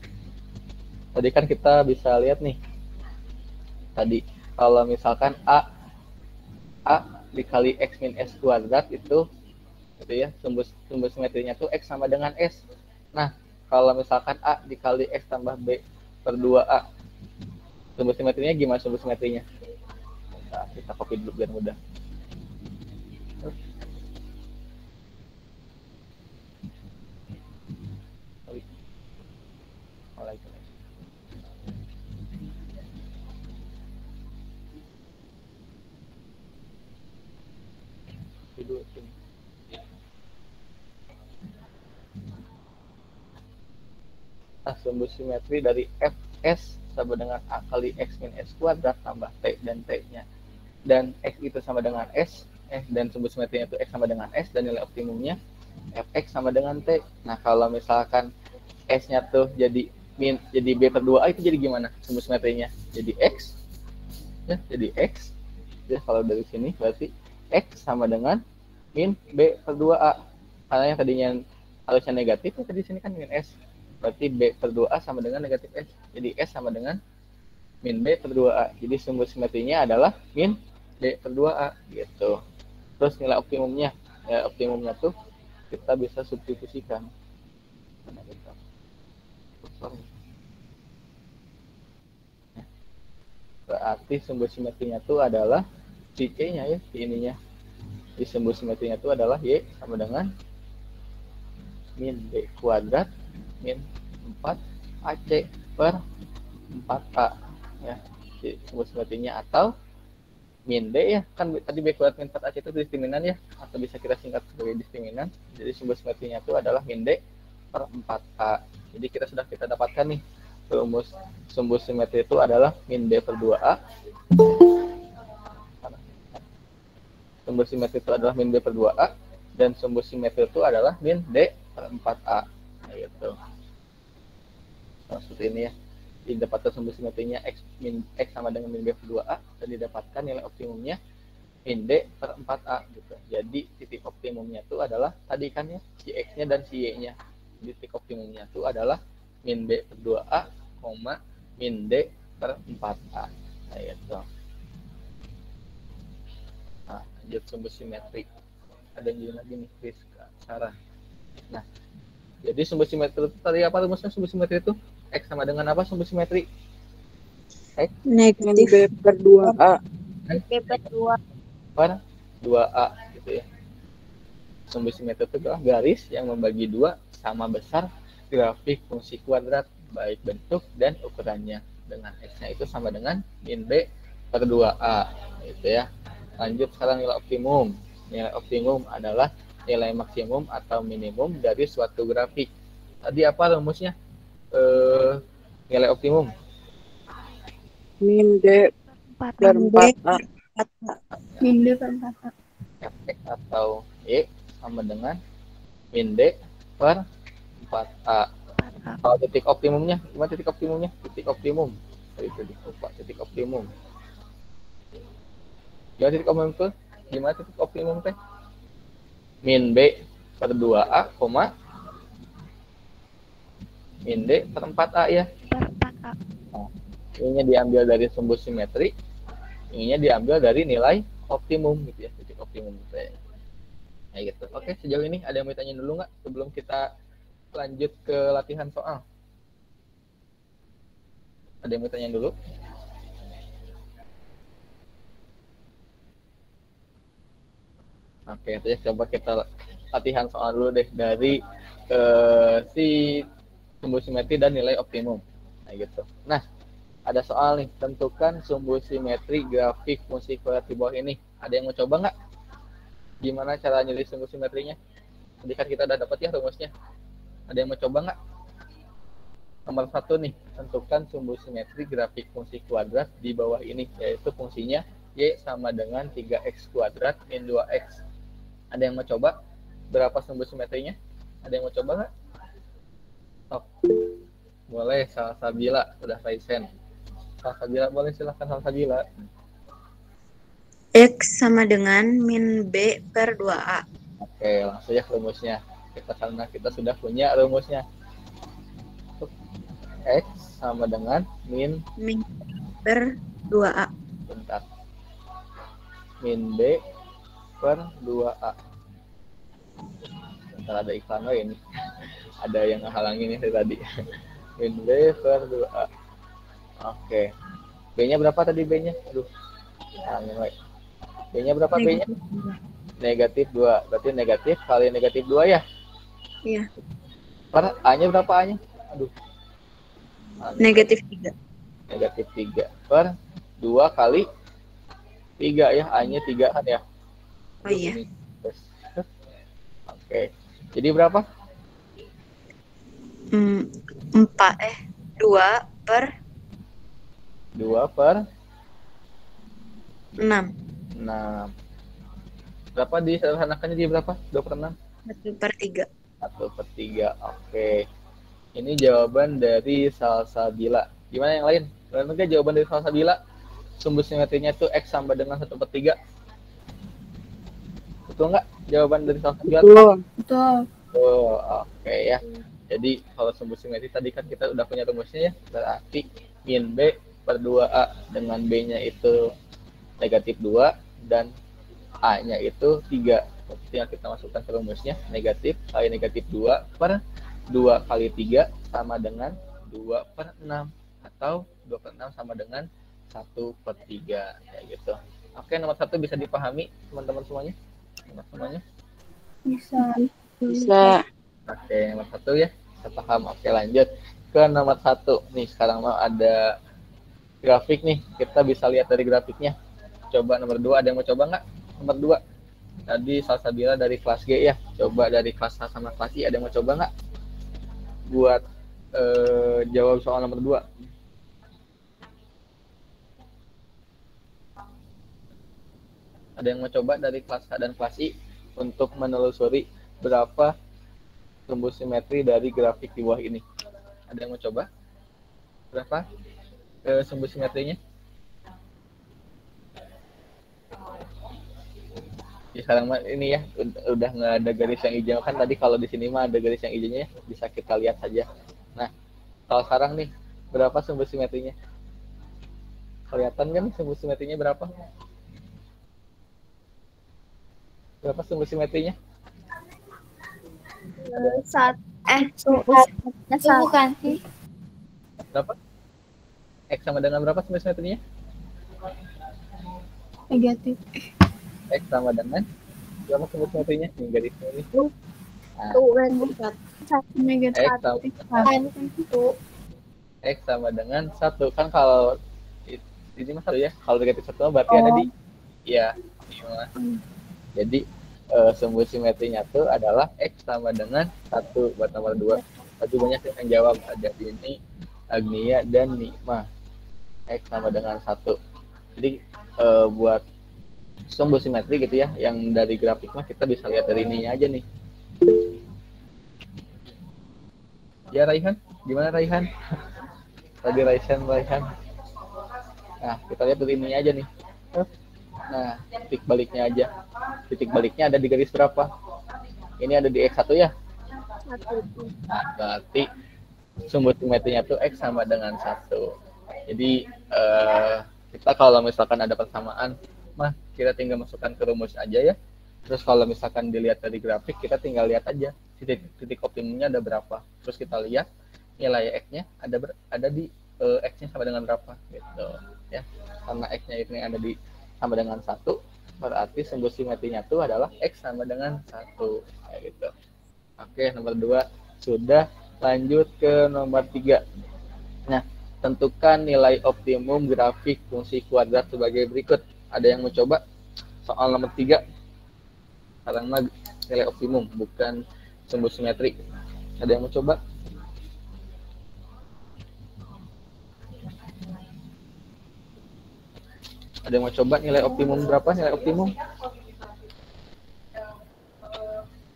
Tadi kan kita bisa lihat nih. Tadi kalau misalkan A dikali X min S kuadrat itu gitu ya, sumbu simetrinya tuh X sama dengan S. Nah, kalau misalkan A dikali X tambah B per 2A, sumbu simetrinya gimana sumbu simetrinya? Nah, kita copy dulu biar mudah. dulu sini. Nah, sumbu simetri dari Fs sama dengan A kali X min S kuadrat tambah T dan T-nya. Dan X itu sama dengan S, dan sumbu simetrinya itu X sama dengan S, dan nilai optimumnya Fx sama dengan T. Nah, kalau misalkan S-nya tuh jadi B per 2A, itu jadi gimana sumbu simetrinya? Jadi X, ya, jadi X. Jadi kalau dari sini berarti X sama dengan min B per 2A. Karena yang tadinya harusnya negatif, ya tadi sini kan min S. Berarti B per 2A sama dengan negatif S. Jadi S sama dengan min B per 2A. Jadi sumbu simetrinya adalah min B per 2A gitu. Terus nilai optimumnya, ya optimumnya tuh kita bisa substitusikan. Berarti sumbu simetrinya itu adalah si C-nya ya, si ininya. Di sumbu simetrinya itu adalah Y sama dengan min B kuadrat min 4 AC per 4A ya. Si sumbu simetrinya, atau min D ya, kan tadi B kuadrat min 4AC itu diskriminan ya, atau bisa kita singkat sebagai diskriminan. Jadi sumbu simetrinya itu adalah min D per 4A. Jadi kita dapatkan nih rumus sumbu simetri itu adalah min D per 2A. Sumbu simetri itu adalah min D per 2A, dan sumbu simetri itu adalah min D per 4A. Nah, gitu. Nah, seperti ini ya. Didapatkan sumbu simetrinya X sama dengan min B per 2A, dan didapatkan nilai optimumnya min D per 4A gitu. Jadi titik optimumnya itu adalah tadi kan ya, si X-nya dan si Y-nya. Titik optimumnya itu adalah min B per 2A, min D per 4A. Nah, gitu. Nah, lanjut sumbu simetri. Ada yang lagi nih, Rizka, Sarah. Nah, jadi sumbu simetri itu tadi apa rumusnya? Sumbu simetri itu X sama dengan apa sumbu simetri? X Negatif B per 2A. B per 2. per 2A gitu ya. Sumbu simetri itu adalah garis yang membagi dua sama besar grafik fungsi kuadrat, baik bentuk dan ukurannya, dengan X-nya itu sama dengan min B per 2A gitu ya. Lanjut sekarang nilai optimum. Nilai optimum adalah nilai maksimum atau minimum dari suatu grafik. Tadi apa rumusnya? Nilai optimum Min D per 4A. Min D per 4A. Fx atau Y sama dengan min D per 4A. Kalau titik optimumnya, gimana titik optimumnya? Titik optimum. Titik optimum. Gimana titik optimum tuh? Gimana titik optimum teh? Min B per 2A, min D per 4A ya. Per 4A. Nah, ininya diambil dari sumbu simetri, ininya diambil dari nilai optimum gitu ya, titik optimum gitu ya. Nah, gitu. Oke, sejauh ini ada yang mau tanya dulu nggak sebelum kita lanjut ke latihan soal? Ada yang mau tanya dulu? Oke, ya, coba kita latihan soal dulu deh dari si sumbu simetri dan nilai optimum. Nah, gitu. Nah, ada soal nih, tentukan sumbu simetri grafik fungsi kuadrat di bawah ini. Ada yang mau coba nggak? Gimana cara nyari sumbu simetrinya? Tadi kan kita udah dapat ya rumusnya. Ada yang mau coba nggak? Nomor 1 nih, tentukan sumbu simetri grafik fungsi kuadrat di bawah ini, yaitu fungsinya Y sama dengan 3X kuadrat min 2X. Ada yang mau coba? Berapa sumbu simetrinya? Ada yang mau coba nggak? Oh, boleh, Salsabila, udah Raisen. Salsabila, boleh silahkan Salsabila. X sama dengan min B per 2A. Oke, langsung ya rumusnya. Kita sudah punya rumusnya. X sama dengan min per 2A. bentar. Min B per 2A. Bentar, ada iklan lain. Ada yang ngehalangin ini tadi. Min B per 2A. Oke. B-nya berapa tadi B-nya? Aduh. Halangin lagi. B-nya berapa B-nya? Negatif 2. Berarti negatif kali negatif 2 ya? Iya. Per A-nya berapa A-nya? Aduh. Negatif 3. Negatif 3 per 2 kali 3 ya. A-nya 3 kan ya? Oh iya. Terus, oke. Jadi berapa? 2 per 2 per 6. 6. Berapa disederhanakannya jadi berapa? 2 per 6? 1 per 3. 1 per 3. Oke. Ini jawaban dari Salsabila. Gimana yang lain? Kalian enggak jawaban dari Salsabila? Sumbu simetrinya itu X sama dengan 1 per 3. Betul nggak jawaban dari Salsabila? Betul. Oke ya. Jadi kalau sumbu simetri tadi kan kita udah punya rumusnya ya. Berarti min B per 2A dengan B-nya itu negatif 2 dan A-nya itu 3. Tinggal kita masukkan ke rumusnya. Negatif kali negatif 2 per 2 kali 3 sama dengan 2 per 6. Atau 2 per 6 sama dengan 1 per 3. Kayak gitu. Oke, nomor 1 bisa dipahami teman-teman semuanya? Semuanya? Bisa. Oke, nomor 1 ya. Kita paham. Oke, lanjut ke nomor 1. Nih, sekarang mau ada grafik nih. Kita bisa lihat dari grafiknya. Coba nomor 2. Ada yang mau coba nggak? Nomor 2. Tadi Salsabila dari kelas G ya. Coba dari kelas A sama kelas I. Ada yang mau coba nggak? Buat jawab soal nomor 2. Ada yang mau coba dari kelas A dan kelas I untuk menelusuri berapa sumbu simetri dari grafik di bawah ini? Ada yang mau coba? Berapa sumbu simetrinya? Ya, sekarang ini ya udah nggak ada garis yang hijau kan, tadi kalau di sini mah ada garis yang hijaunya ya, bisa kita lihat saja. Nah, kalau sekarang nih berapa sumbu simetrinya? Kelihatan kan sumbu simetrinya berapa? Berapa sumbu simetrinya? Bukan. Berapa? X sama dengan berapa sumbu simetrinya? Negatif. X sama dengan berapa sumbu simetrinya? Ini garisnya ini. Nah, Negatif. X sama X sama dengan 1. Kan kalau ini mah 1 ya. Kalau negatif 1 berarti ada di ya. Jadi sumbu simetrinya itu adalah X sama dengan 1 buat nomor 2. Tadi banyak yang jawab, ada ini Agnia dan Nikma. X sama dengan 1. Jadi buat sumbu simetri gitu ya, yang dari grafik mah kita bisa lihat dari ininya aja nih. Ya Raihan, gimana Raihan? Tadi Raihan. Nah, kita lihat dari ininya aja nih. Nah, titik baliknya aja. Titik baliknya ada di garis berapa? Ini ada di X1 ya? Nah, berarti sumbu simetrinya tuh X sama dengan 1. Jadi, kita kalau misalkan ada persamaan, mah kita tinggal masukkan ke rumus aja ya. Terus kalau misalkan dilihat dari grafik, kita tinggal lihat aja titik optimumnya ada berapa. Terus kita lihat nilai X-nya ada di X-nya sama dengan berapa gitu ya. Karena X-nya ini ada di sama dengan 1, berarti sumbu simetrinya itu adalah X sama dengan 1 kayak gitu. Oke, nomor 2 sudah. Lanjut ke nomor 3. Nah, tentukan nilai optimum grafik fungsi kuadrat sebagai berikut. Ada yang mau coba soal nomor 3? Sekarang mah nilai optimum, bukan sumbu simetri. Ada yang mau coba? Ada yang mau coba nilai optimum berapa? Nilai optimum?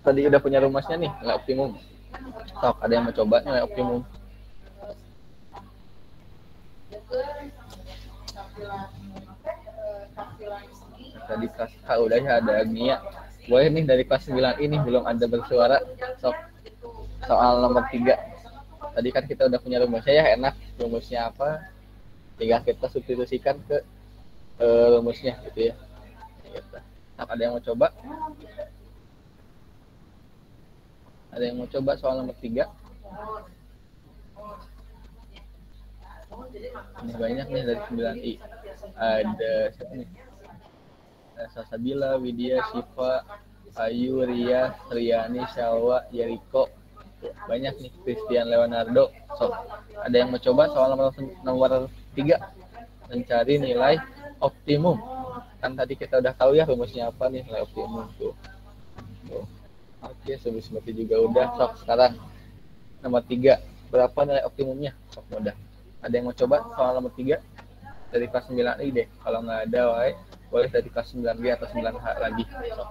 Tadi udah punya rumusnya nih, nilai optimum. Sok, ada yang mau coba nilai optimum? Tadi kelas A udah ya, ada Agnia. Boleh nih dari kelas 9 ini belum ada bersuara. Sok, soal nomor 3. Tadi kan kita udah punya rumusnya ya, enak. Rumusnya apa? Tinggal kita substitusikan ke rumusnya gitu ya. Gitu. Nah, ada yang mau coba? Ada yang mau coba soal nomor 3? Ini banyak nih dari 9I. Ada siapa nih? Salsabila, Widya, Syifa, Ayu, Ria, Riani, Syalwa, Yeriko. Banyak nih, Christian Leonardo. So, ada yang mau coba soal nomor 3? Mencari nilai optimum. Kan tadi kita udah tahu ya rumusnya apa nih nilai optimum tuh. Oh. Oke, sumbu simetri juga udah. Sok, sekarang nomor 3. Berapa nilai optimumnya? Sok, mudah. Ada yang mau coba soal nomor 3? Dari kelas 9i deh. Kalau nggak ada, boleh dari kelas 9B atau 9H lagi. Sok.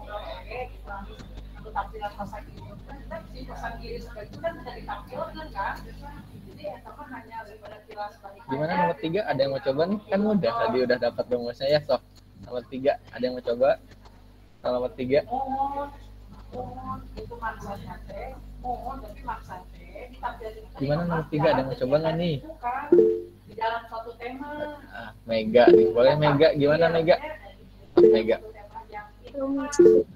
Gimana nomor 3? Ada yang mau coba nih? Kan mudah, tadi udah dapat rumusnya ya. Sok, nomor 3. Ada yang mau coba? Soal nomor 3. Gimana nomor 3? Ada yang mau coba nggak nih? Mega nih. Boleh Mega. Gimana Mega? Mega.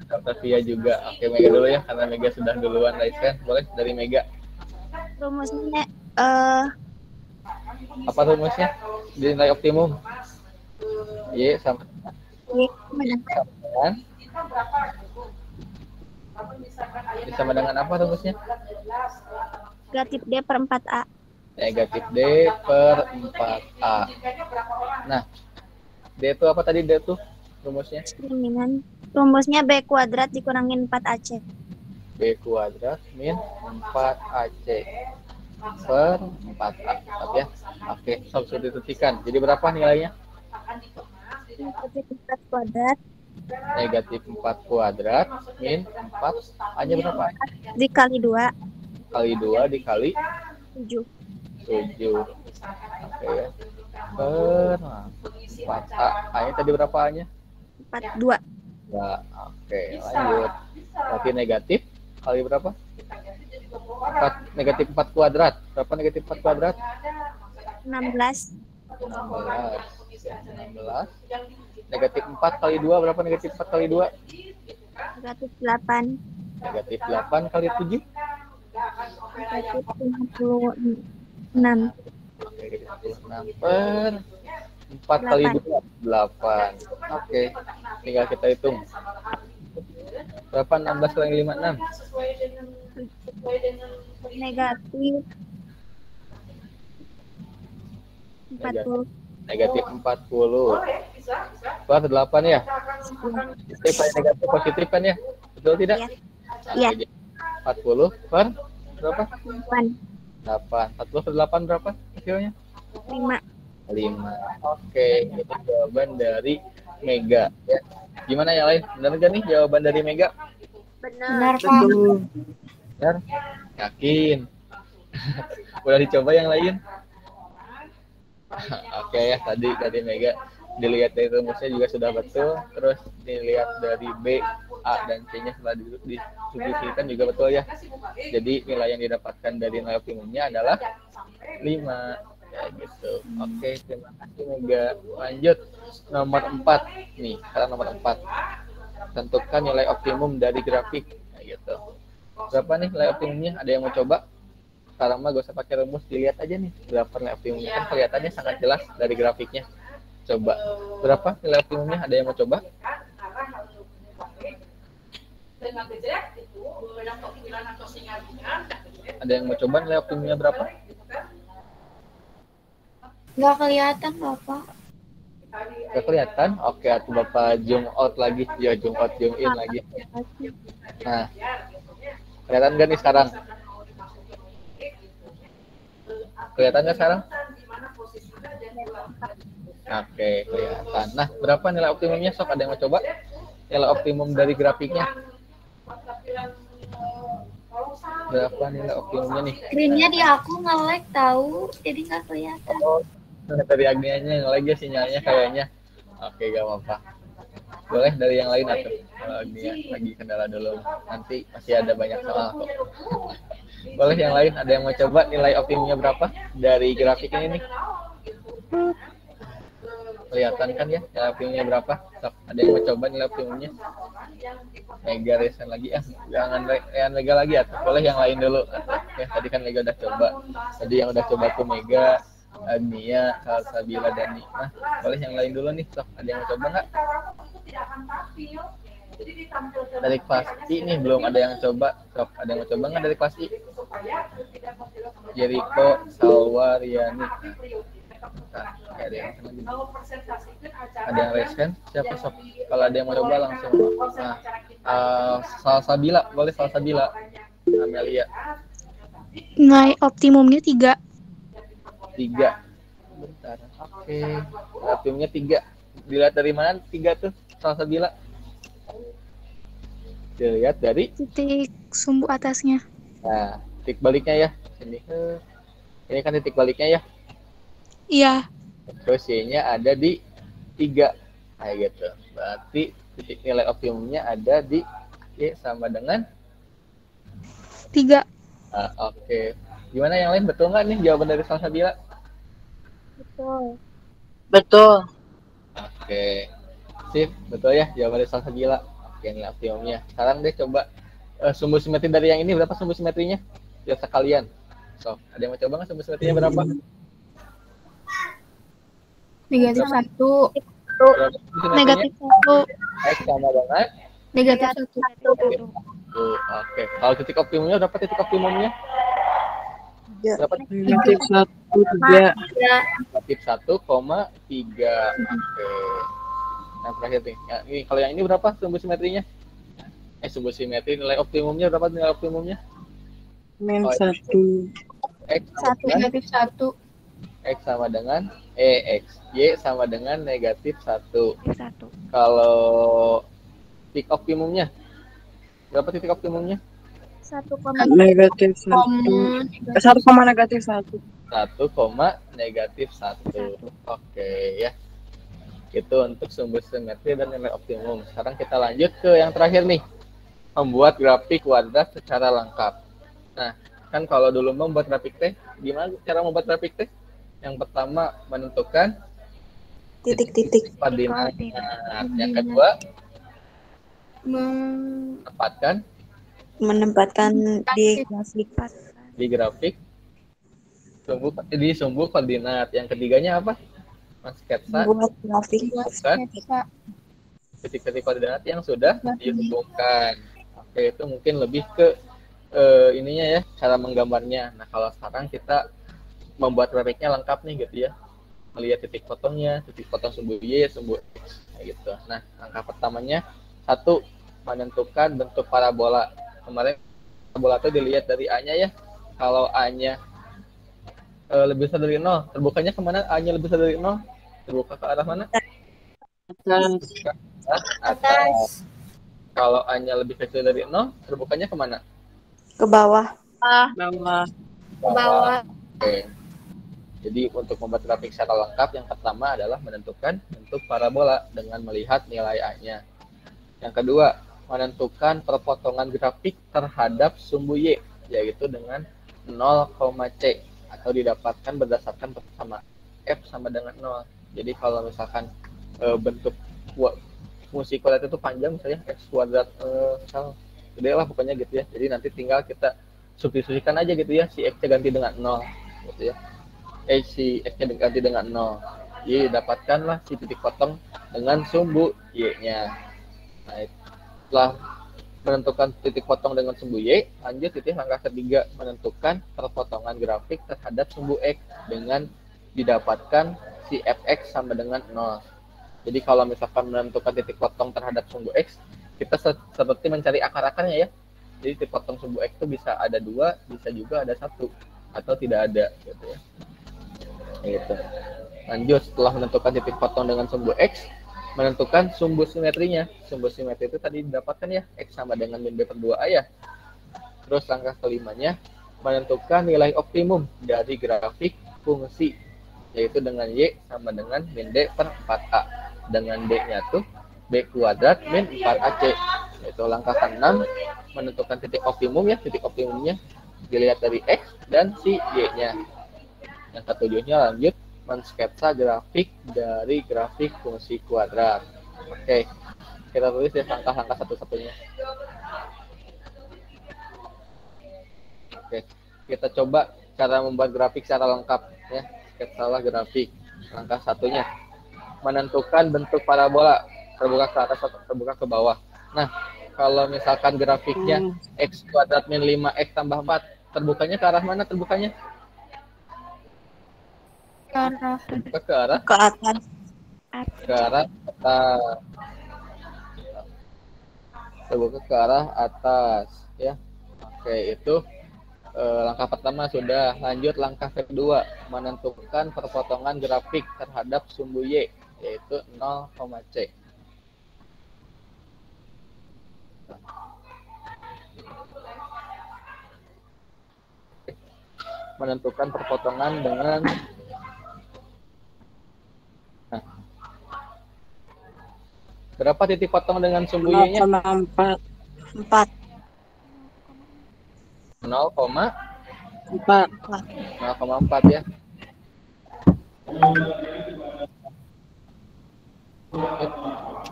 Dr. Via juga. Oke, Mega dulu ya, karena Mega sudah duluan raise. Boleh dari Mega. Rumusnya Apa rumusnya? Di nilai optimum. Y sama dengan sama dengan apa rumusnya? negatif D per 4A. Negatif D per 4A. Nah, D itu apa tadi D itu rumusnya? Determinan. Rumusnya B kuadrat dikurangin 4AC. B kuadrat min 4AC per 4A. Ya. Oke, substitusikan. Jadi berapa nilainya? Negatif 4 kuadrat Negatif 4 kuadrat min 4. A-nya berapa? dikali 2 Kali 2 dikali 7. 7. Oke ya. Per 4A. A-nya tadi berapa A-nya? 42. Ya, oke, lanjut. Berarti negatif kali berapa? 4, negatif 4 kuadrat. Berapa negatif 4 kuadrat? 16. 16. 16. Negatif 4 kali 2 berapa negatif 4 kali 2? Negatif 8. Negatif 8 kali 7? Negatif 56. Negatif 56 per 4 kali 2, 8. Oke, tinggal kita hitung. Berapa 16 kali 56? Negatif 40. Negatif 40 per 8 ya? Positif atau negatif positif kan ya? Betul tidak? Iya. Oke, 40 per berapa? 8. 8. 40 per 8 berapa hasilnya? 5. 5. Oke, itu jawaban dari Mega ya. Gimana yang lain? Benar nggak nih jawaban dari Mega? Benar. Benar? Yakin? Udah dicoba yang lain? Oke ya, tadi dari Mega dilihat dari rumusnya juga sudah betul, terus dilihat dari B, A, dan C-nya setelah disubstitusikan juga betul ya. Jadi nilai yang didapatkan dari nilai optimumnya adalah 5. Ya gitu. Oke, terima kasih Mega. Lanjut nomor 4 nih. Sekarang nomor 4. Tentukan nilai optimum dari grafik. Ya gitu. Berapa nih nilai optimumnya? Ada yang mau coba? Sekarang mah gak usah pakai rumus, dilihat aja nih berapa nilai optimumnya. Kan kelihatannya sangat jelas dari grafiknya. Coba. Berapa nilai optimumnya? Ada yang mau coba? Ada yang mau coba nilai optimumnya berapa? Nggak kelihatan, Bapak. Gak kelihatan? Oke, aku Bapak zoom out lagi. Ya, zoom out, zoom in lagi. Nah, kelihatan gak nih sekarang? Kelihatan nggak sekarang? Oke, kelihatan. Nah, berapa nilai optimumnya? Sok, ada yang mau coba? Nilai optimum dari grafiknya. Berapa nilai optimumnya nih? Screen-nya di aku nge-lag tahu, jadi nggak kelihatan. Oh, dari Agnianya nge-lag ya sinyalnya kayaknya. Oke, gak apa-apa. Boleh dari yang lain atau kalau Agnia lagi kendala dulu. Nanti masih ada banyak soal kok. Boleh yang lain, ada yang mau coba nilai optimumnya berapa dari grafik ini nih? Kelihatan kan ya nilai optimumnya berapa? Sok, ada yang mau coba nilai optimumnya? Mega resign lagi ya, jangan Mega lagi ya. Boleh yang lain dulu. Oke, tadi kan Mega udah coba. Tadi yang udah coba tuh Mega, Agnia, Salsabila, dan Nikmah. Boleh yang lain dulu nih, sok. Ada yang mau coba nggak? Dari kelas I nih belum ada yang coba. Sok, ada yang mau coba nggak dari kelas I? Jericho, Salwa, Riani. Nah, ada yang raise hand? Siapa sok? Kalau ada yang mau coba langsung. Nah, Salsabila, boleh Salsabila. Amelia. Nilai optimumnya 3. 3. Bentar. Oke. Optimumnya 3. Dilihat dari mana 3 tuh? Salsabila. Dilihat dari Titik sumbu atasnya. nah, titik baliknya ya. Ini kan titik baliknya ya. Iya. Terus Y-nya ada di 3. Nah, gitu. Berarti titik nilai optimumnya ada di Y sama dengan 3. Oke. Gimana yang lain? Betul nggak nih jawaban dari Salsabila? Betul. Betul. Oke. Sip, betul ya jawaban dari Salsabila. Oke, nilai optimumnya. Sekarang deh coba sumbu simetri dari yang ini berapa sumbu simetrinya? Biar sekalian. So, ada yang mau coba nggak sumbu simetrinya berapa? Negatif 1. Berapa sumbu simetrinya? Negatif 1. X sama dengan Negatif 1. Oke. Kalau titik optimumnya berapa titik optimumnya? Berapa? Negatif 1, 3. Negatif 1,3. Oke. Nah, terakhir nih. Ya, ini kalau yang ini berapa sumbu simetrinya? Sumbu simetri nilai optimumnya berapa nilai optimumnya? Min 1. X sama dengan Negatif 1. X sama dengan X. Y sama dengan negatif 1. Kalau titik optimumnya berapa titik optimumnya? 1,1. Negatif 1. 1, negatif 1. 1,-1. Oke ya. Itu untuk sumbu simetri dan nilai optimum. Sekarang kita lanjut ke yang terakhir nih. Membuat grafik kuadrat secara lengkap. Nah, kan kalau dulu membuat grafik teh, gimana cara membuat grafik teh? Yang pertama menentukan Titik-titik. koordinat. Yang kedua Menempatkan di grafik. di grafik sumbu koordinat. Yang ketiganya apa? Sketsa Buat grafik. bukan titik-titik koordinat yang sudah dihubungkan. Oke, itu mungkin lebih ke ininya ya, cara menggambarnya. Nah, kalau sekarang kita membuat grafiknya lengkap nih gitu ya. Melihat titik potongnya, titik potong sumbu Y, sumbu X gitu. Nah, langkah pertamanya 1, menentukan bentuk parabola. Kemarin parabola itu dilihat dari A-nya ya. Kalau A-nya lebih besar dari 0, terbukanya kemana? A-nya lebih besar dari 0, terbuka ke arah mana? Atas. Kalau A-nya lebih kecil dari 0, terbukanya kemana? Ke bawah. Bawah. Bawah. Oke. Jadi untuk membuat grafik secara lengkap, yang pertama adalah menentukan bentuk parabola dengan melihat nilai A-nya. Yang kedua, menentukan perpotongan grafik terhadap sumbu Y, yaitu dengan 0,C, atau didapatkan berdasarkan persamaan F sama dengan 0. Jadi kalau misalkan bentuk fungsi kuadrat itu panjang, misalnya X kuadrat, misal gede lah pokoknya gitu ya. Jadi nanti tinggal kita substitusikan aja gitu ya, si X-nya ganti dengan 0 gitu ya. Si X-nya ganti dengan 0. Jadi dapatkanlah si titik potong dengan sumbu Y-nya. Nah, setelah menentukan titik potong dengan sumbu Y, lanjut itu langkah ketiga, menentukan perpotongan grafik terhadap sumbu X dengan didapatkan si Fx sama dengan 0. Jadi kalau misalkan menentukan titik potong terhadap sumbu X, kita seperti mencari akar-akarnya ya. Jadi titik potong sumbu X itu bisa ada 2, bisa juga ada 1, atau tidak ada gitu ya. Gitu. Lanjut, setelah menentukan titik potong dengan sumbu X, menentukan sumbu simetrinya. Sumbu simetri itu tadi didapatkan ya, X sama dengan min B per 2A ya. Terus langkah kelimanya, menentukan nilai optimum dari grafik fungsi, yaitu dengan Y sama dengan min D per 4A. Dengan D-nya tuh B kuadrat min 4AC. Itu langkah ke-6, menentukan titik optimum ya. Titik optimumnya dilihat dari X dan si Y-nya. Yang ketujuhnya lanjut, mensketsa grafik dari grafik fungsi kuadrat. Oke, kita tulis ya langkah-langkah satu-satunya. Oke, kita coba cara membuat grafik secara lengkap ya. Sketsalah grafik. Langkah satunya, menentukan bentuk parabola, terbuka ke atas atau terbuka ke bawah. Nah, kalau misalkan grafiknya X kuadrat min 5X tambah 4, terbukanya ke arah mana terbukanya? arah Buka ke arah Ke atas. atas. Terbuka ke arah atas ya. Oke, itu langkah pertama sudah. Lanjut langkah kedua, menentukan perpotongan grafik terhadap sumbu Y, yaitu 0, C. Menentukan perpotongan dengan berapa titik potong dengan sumbu Y-nya? 0,4. 4. 0,4 ya.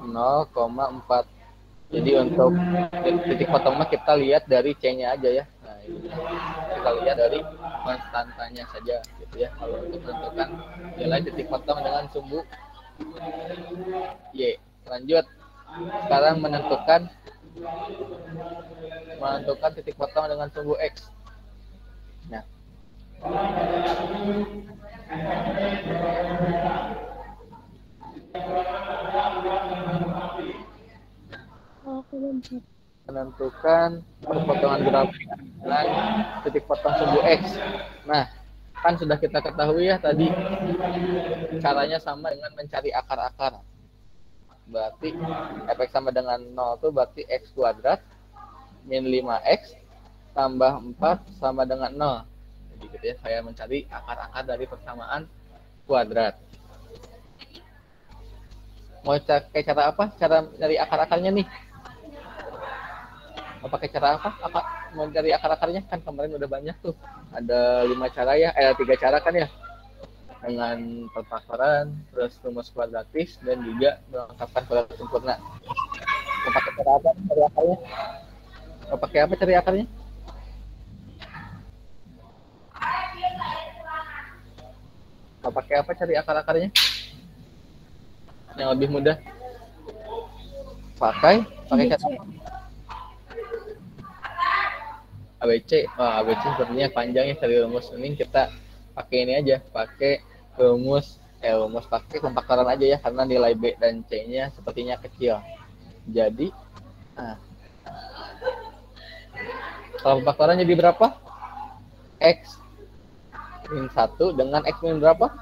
0,4. Jadi untuk titik potongnya kita lihat dari C-nya aja ya. Nah, ini kita lihat dari konstantanya saja gitu ya. Kalau untuk menentukan nilai titik potong dengan sumbu Y. Lanjut. Sekarang menentukan titik potong dengan sumbu X. Nah, menentukan perpotongan grafik dengan titik potong sumbu X. Nah, kan sudah kita ketahui ya tadi caranya sama dengan mencari akar-akar. Berarti fx sama dengan 0 itu berarti x kuadrat min 5x tambah 4 sama dengan 0. Jadi gitu ya, saya mencari akar-akar dari persamaan kuadrat. Mau pakai cara apa? Cara mencari akar-akarnya nih. Mau pakai cara apa? Mau mencari akar-akarnya kan kemarin udah banyak tuh. Ada 5 cara ya, 3 cara kan ya. Dengan perfaktoran, terus rumus kuadratis, dan juga melengkapkan kuadrat sempurna. Mau pakai cara apa cari akarnya? Mau pakai apa cari akarnya? Mau pakai apa cari akar-akarnya? Yang lebih mudah. Pakai cara apa? ABC. Wah, ABC sepertinya panjang ya cari rumus. Ini kita pakai ini aja, pakai rumus pakai pemfaktoran aja ya, karena nilai B dan C-nya sepertinya kecil. Jadi, kalau pemfaktoran jadi berapa? X min 1 dengan X min berapa?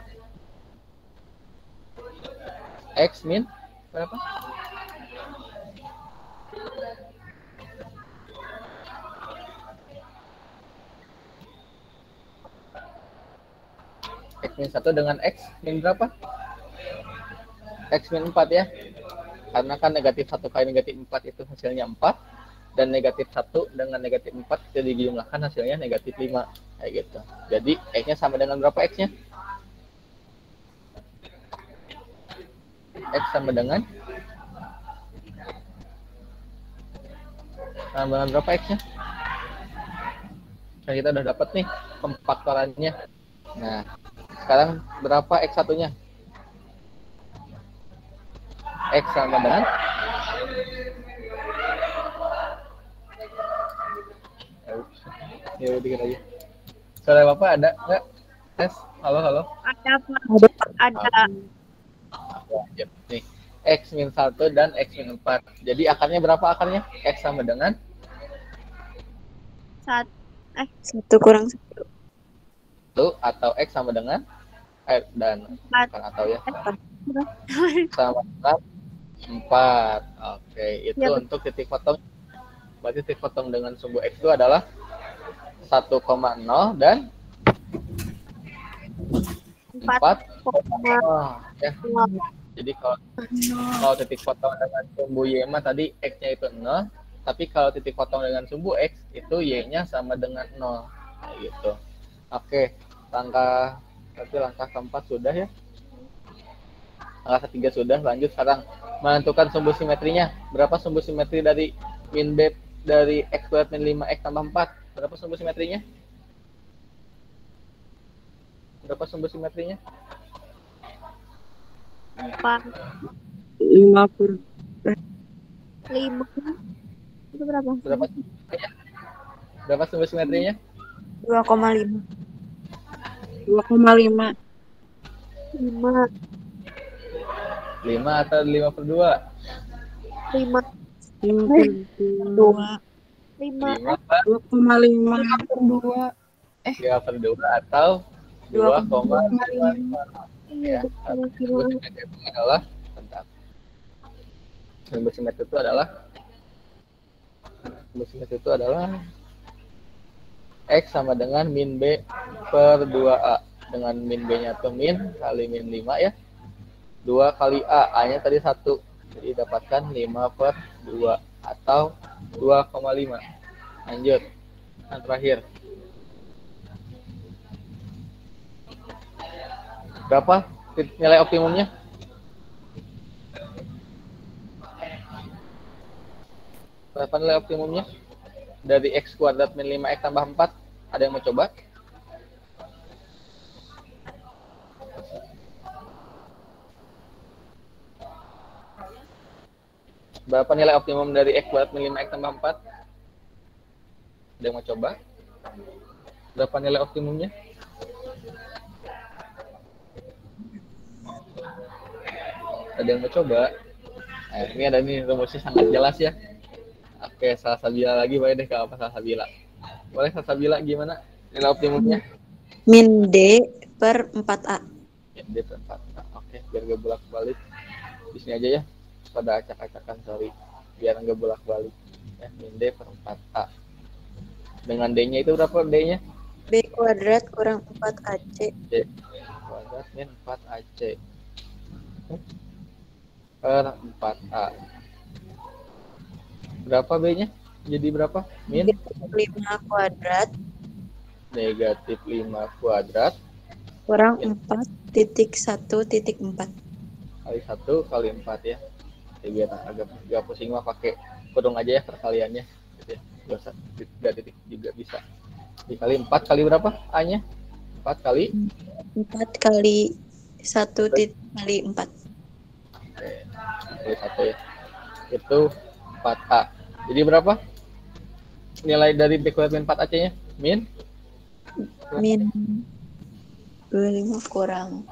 X min berapa? X min 1 dengan X min berapa? X min 4 ya. Karena kan negatif 1 kali negatif 4 itu hasilnya 4. Dan negatif 1 dengan negatif 4 itu dijumlahkan hasilnya negatif 5. Kayak gitu. Jadi X-nya sama dengan berapa X-nya? X sama dengan berapa X-nya? Nah, kita udah dapat nih pemfaktorannya. Nah, sekarang berapa X1-nya? X sama dengan ya dikit lagi. Suara Bapak ada enggak? Tes. Halo. Ada Pak. Ada. Ya, nih. X min 1 dan X min 4. Jadi akarnya berapa akarnya? X sama dengan 1 kurang 1. Atau X sama dengan dan bukan atau ya. Sama dengan 4. Oke, itu Ya, untuk titik potong. Berarti titik potong dengan sumbu X itu adalah 1,0 dan 4. Ya. Jadi kalau titik potong dengan sumbu Y mah tadi X-nya itu 0, tapi kalau titik potong dengan sumbu X itu Y-nya sama dengan 0. Kayak gitu. Oke, langkah keempat sudah ya. Langkah ketiga sudah. Lanjut sekarang menentukan sumbu simetrinya. Berapa sumbu simetri dari min B dari X kuadrat min 5X tambah 4? Berapa sumbu simetrinya? Berapa sumbu simetrinya? 50. 5. Itu berapa? Berapa sumbu simetrinya? 2,5. 2,5. 5. 5 atau 5/2? 5. 2. 5. 5 per 2,5. 2. 3/2 atau 2,5. Iya, Ya, betul. simeter itu adalah bentar. Simeter itu adalah X sama dengan min B per 2A. Dengan min B-nya itu min kali min 5 ya. 2 kali A. A-nya tadi 1. Jadi dapatkan 5/2 atau 2,5. Lanjut. Yang terakhir. Berapa nilai optimumnya? Berapa nilai optimumnya? Dari X kuadrat min 5X tambah 4. Ada yang mau coba? Berapa nilai optimum dari X kuadrat min 5X tambah 4? Ada yang mau coba? Berapa nilai optimumnya? Ada yang mau coba? Ini ada nih rumusnya sangat jelas ya. Oke, Salsabila lagi, boleh deh kalau apa Salsabila. Boleh Salsabila gimana nilai optimumnya? Min D per 4A. Ya, D per 4A. Oke, biar gak bolak-balik. Di sini aja ya. Pada acak-acakan, sorry. Biar gak bolak-balik. Ya, min D per 4A. Dengan D-nya itu berapa D-nya? B kuadrat kurang 4AC. D kuadrat min 4AC. Per 4A. Berapa B-nya? Jadi berapa? Min? Negatif 5 kuadrat Negatif 5 kuadrat. kurang Ya. 4.1.4. Kali 1 kali 4 ya. Jadi biar agak pusing mah pakai kurung aja ya perkaliannya. Gitu ya. Gak usah 3 titik juga bisa. Dikali 4 kali berapa A-nya? 4 kali? 4 kali 1 kali 4. Oke. Kali 1 ya. Itu 4A. Jadi berapa? Nilai dari B kuadrat min 4AC-nya? Min? Min 25 kurang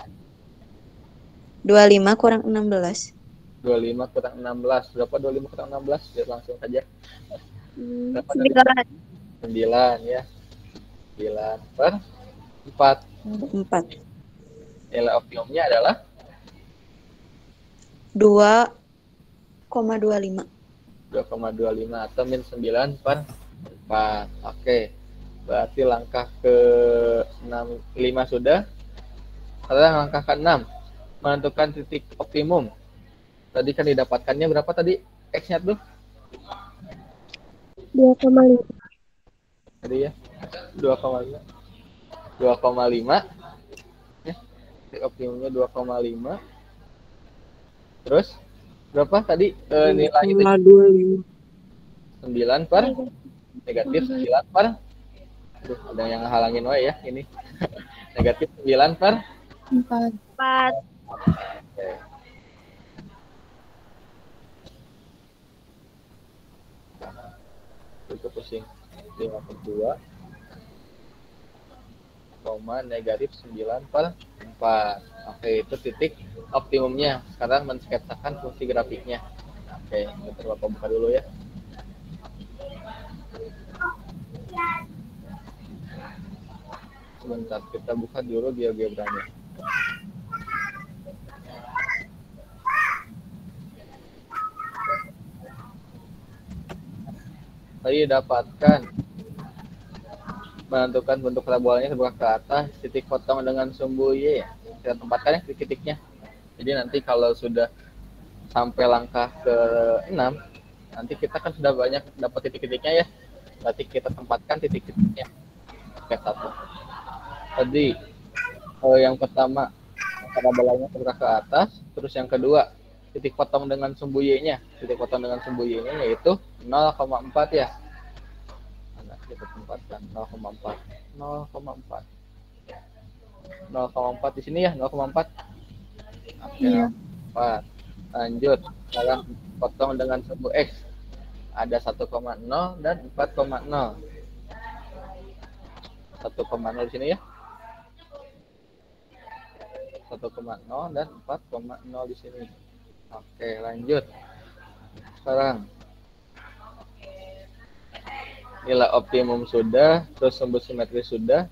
16. 25 kurang 16. Berapa 25 kurang 16? Biar langsung saja. Berapa tadi? 9. 9 ya. 9 per 4. 4. Nilai optimumnya adalah 2,25. 2,25 atau min 9 per 4. Oke. Berarti langkah ke 5 sudah. Sekarang langkah ke 6. Menentukan titik optimum. Tadi kan didapatkannya berapa tadi? X-nya tuh? 2,5. Tadi ya. 2,5. 2,5. Ya. Titik optimumnya 2,5. Terus berapa tadi nilai itu? 9 per negatif 9 per. Aduh, ada yang halangin wae ya ini. Negatif 9 per 4. 4. Oke. Itu pusing. 5/2 koma negatif 9 per 4. Oke, itu titik optimumnya. Sekarang mensketsakan fungsi grafiknya. Oke, kita Bapak buka dulu ya. Sebentar, kita buka dulu GeoGebra-nya. Tadi dapatkan menentukan bentuk parabolanya sebelah ke atas, titik potong dengan sumbu Y. Kita tempatkan ya titik-titiknya. Jadi nanti kalau sudah sampai langkah ke-6, nanti kita kan sudah banyak dapat titik-titiknya ya. Berarti kita tempatkan titik-titiknya. Oke, 1. Tadi yang pertama parabolanya sebelah ke atas, terus yang kedua titik potong dengan sumbu Y-nya. Titik potong dengan sumbu Y-nya yaitu 0,4 ya. Nah, kita tempatkan 0,4. 0,4. 0,4 di sini ya, 0,4. Oke, Iya. 0,4. Lanjut, sekarang potong dengan sumbu X. Ada 1,0 dan 4,0. 1,0 di sini ya. 1,0 1,0 dan 4,0 di sini. Oke, lanjut. Sekarang nilai optimum sudah, terus sumbu simetri sudah,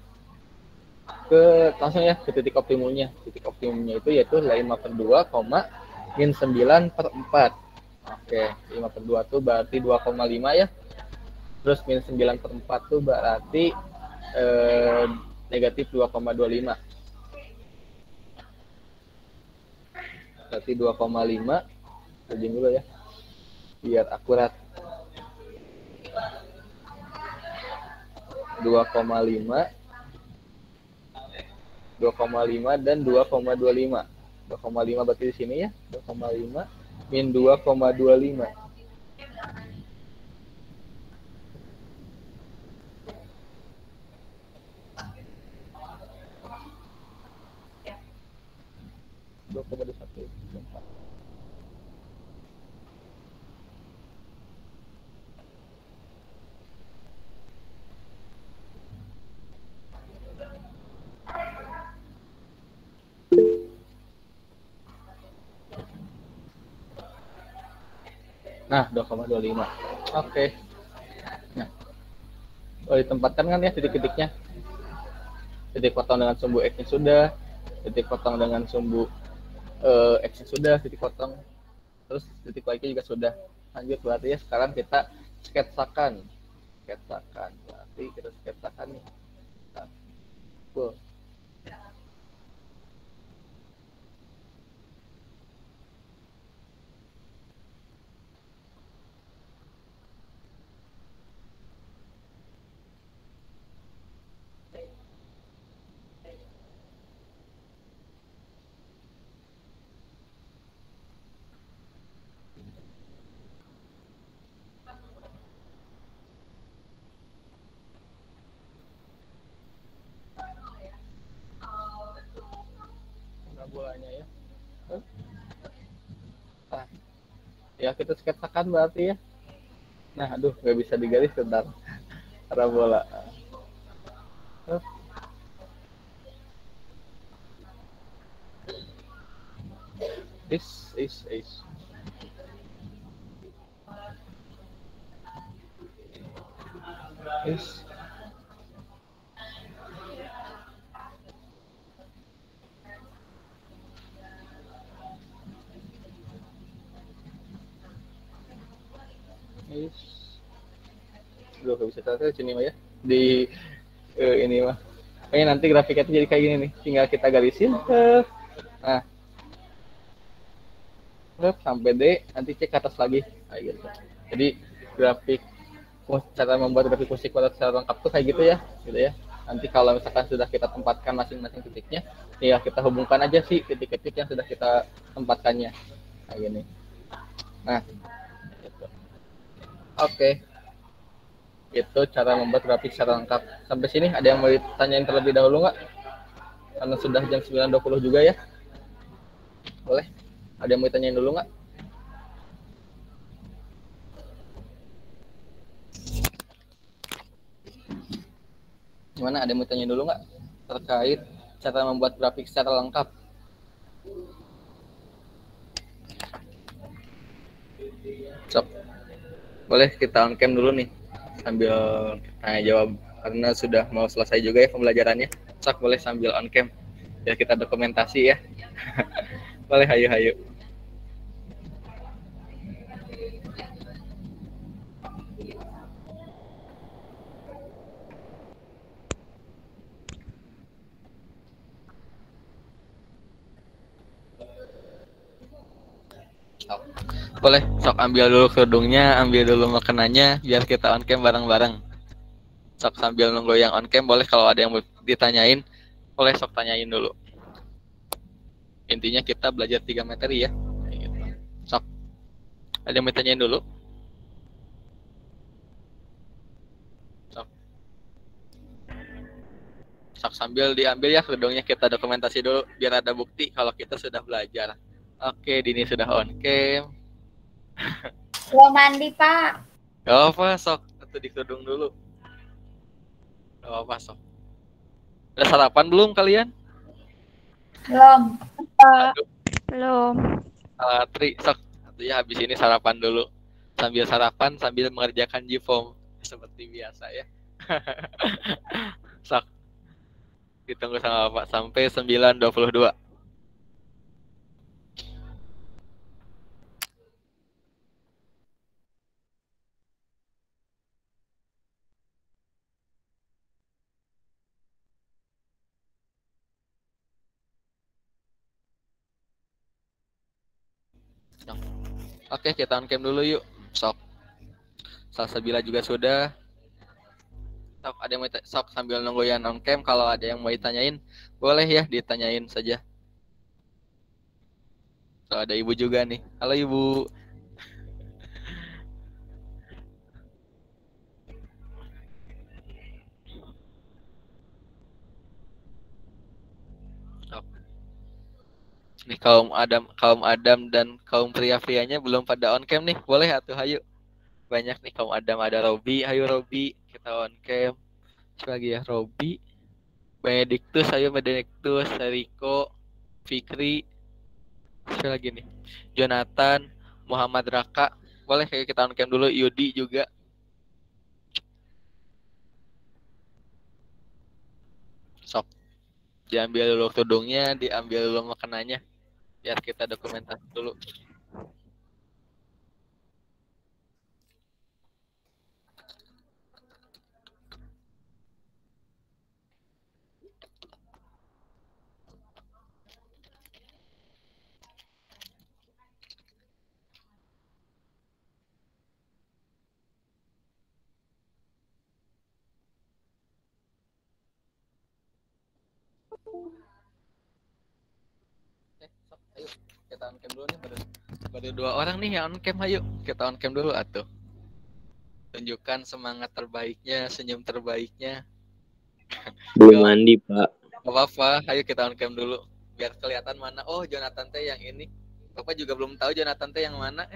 langsung ya ke titik optimumnya. Titik optimumnya itu yaitu 5/2, min 9/4. Oke, 5/2 tuh berarti 2,5 ya. Terus min 9/4 tuh berarti negatif 2,25. Berarti 2,5. Kerjain dulu ya, biar akurat. 2,5 dan 2,25. 2,5 berarti di sini ya. 2,5 min 2,25. Nah, 2,25. Oke. Nah, ditempatkan kan ya titik-titiknya. Titik potong dengan sumbu X-nya sudah, titik potong dengan sumbu X-nya sudah, titik potong. Terus titik Y-nya juga sudah. Lanjut, berarti ya sekarang kita sketsakan. Berarti kita sketsakan nih. Nah, cool. Bolanya ya. Nah, ya kita sketsakan berarti ya. Nah, aduh, nggak bisa digaris bentar. Parabola. Is. Gak bisa terlihat sini mah ya di ini mah. Kayaknya nanti grafiknya tuh jadi kayak gini nih. Tinggal kita garisin. Nah, sampai D, nanti cek ke atas lagi. Kayak gitu. Jadi grafik, cara membuat grafik fungsi kuadrat secara lengkap tuh kayak gitu ya. Nanti kalau misalkan sudah kita tempatkan masing-masing titiknya, ya kita hubungkan aja sih titik-titik yang sudah kita tempatkannya. Kayak gini. Nah, gitu. Oke. Itu cara membuat grafik secara lengkap. Sampai sini ada yang mau ditanyain terlebih dahulu nggak? Karena sudah jam 9.20 juga ya. Boleh? Ada yang mau ditanyain dulu nggak? Gimana? Ada yang mau ditanyain dulu nggak? Terkait cara membuat grafik secara lengkap. Sok. Boleh kita on cam dulu nih. Sambil tanya jawab karena sudah mau selesai juga ya pembelajarannya. Sok, boleh sambil on cam biar kita dokumentasi ya. Boleh, hayu. Boleh, sok ambil dulu kerudungnya, ambil dulu makanannya, biar kita on cam bareng-bareng. Sok sambil nunggu yang on cam, boleh kalau ada yang ditanyain, boleh sok tanyain dulu. Intinya kita belajar 3 materi ya. Sok, ada yang mau ditanyain dulu? Sok sambil diambil ya kerudungnya, kita dokumentasi dulu, biar ada bukti kalau kita sudah belajar. Oke, Dini sudah on cam. Belum mandi, Pak. Gak apa, sok. Atau di kerudung dulu. Gak apa, sok. Udah sarapan belum kalian? Belum. Aduh, Belum. Tri, sok. Ya habis ini sarapan dulu. Sambil sarapan, sambil mengerjakan G-form. Seperti biasa ya. Sok, ditunggu sama Bapak sampai 9.22. Oke, kita on cam dulu yuk. Sok. Salsabila juga sudah. Sok, ada yang mau sok sambil nunggu yang on cam, kalau ada yang mau ditanyain, boleh ya ditanyain saja. So, ada Ibu juga nih. Halo Ibu. Sok. Nih kaum Adam dan kaum pria-prianya belum pada on cam nih. Boleh atuh hayu. Banyak nih kaum Adam, ada Robi, hayu Robi, kita on cam. Siapa lagi ya? Robi, Benediktus, ayo Benediktus, Riko, Fikri, siapa lagi nih? Jonathan, Muhammad Raka. Boleh kayak kita on cam dulu. Yudi juga. Sok. Diambil dulu tudungnya, diambil dulu makanannya. Biar kita dokumentasi dulu. Sok, ayo kita on cam dulu nih, baru 2 orang nih yang on cam. Ayo kita on cam dulu atuh. Tunjukkan semangat terbaiknya, senyum terbaiknya. Belum mandi, Pak. Gak apa-apa, ayo kita on cam dulu biar kelihatan mana. Oh, Jonathan teh yang ini. Bapak juga belum tahu Jonathan teh yang mana.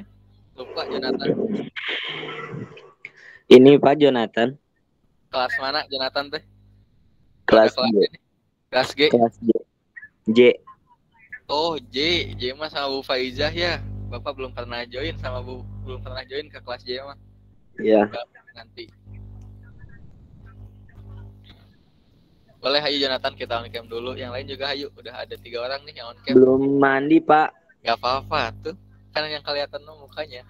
Lupa Jonathan. Ini Pak Jonathan. Kelas mana Jonathan teh? Kelas Kelas G. ini. Kelas G. Kelas J. J. Oh, J mah sama Bu Faizah ya. Bapak belum pernah join sama Bu, belum pernah join ke kelas J mah. Ya. Nanti. Boleh hayu Jonathan, kita on cam dulu. Yang lain juga hayu. Udah ada 3 orang nih yang on cam. Belum mandi, Pak. Gak apa-apa tuh. Kan yang kelihatan tuh mukanya.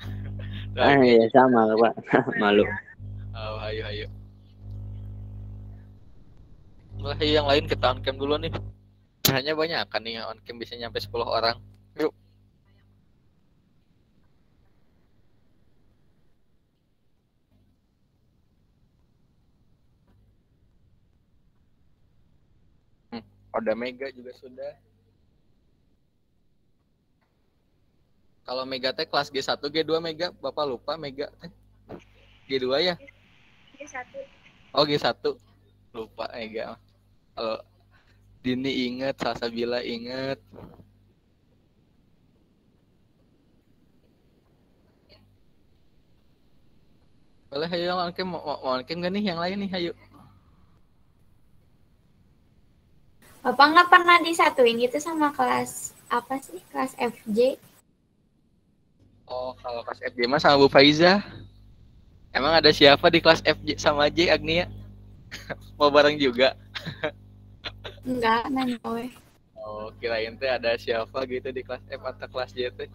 Ya sama, Pak. Malu. Oh, hayu. Boleh hayu yang lain kita on cam dulu nih. Hanya banyak kan nih yang on cam, bisa nyampe 10 orang. Yuk. Ada Mega juga sudah. Kalau Mega teh kelas G1, G2 Mega, Bapak lupa Mega teh. G2 ya? G1. Oh, G1. Lupa Mega. Kalau Dini inget, Salsabila inget. Boleh hayu yang on cam, mau on cam gak nih yang lain nih, hayu. Bapak nggak pernah disatuin gitu sama kelas apa sih? Kelas FJ? Oh, kalau kelas FJ mah sama Bu Faiza. Emang ada siapa di kelas FJ sama J, Agnia? Mau bareng juga? Enggak, nanya we. Oh, kirain teh ada siapa gitu di kelas F atau kelas J teh.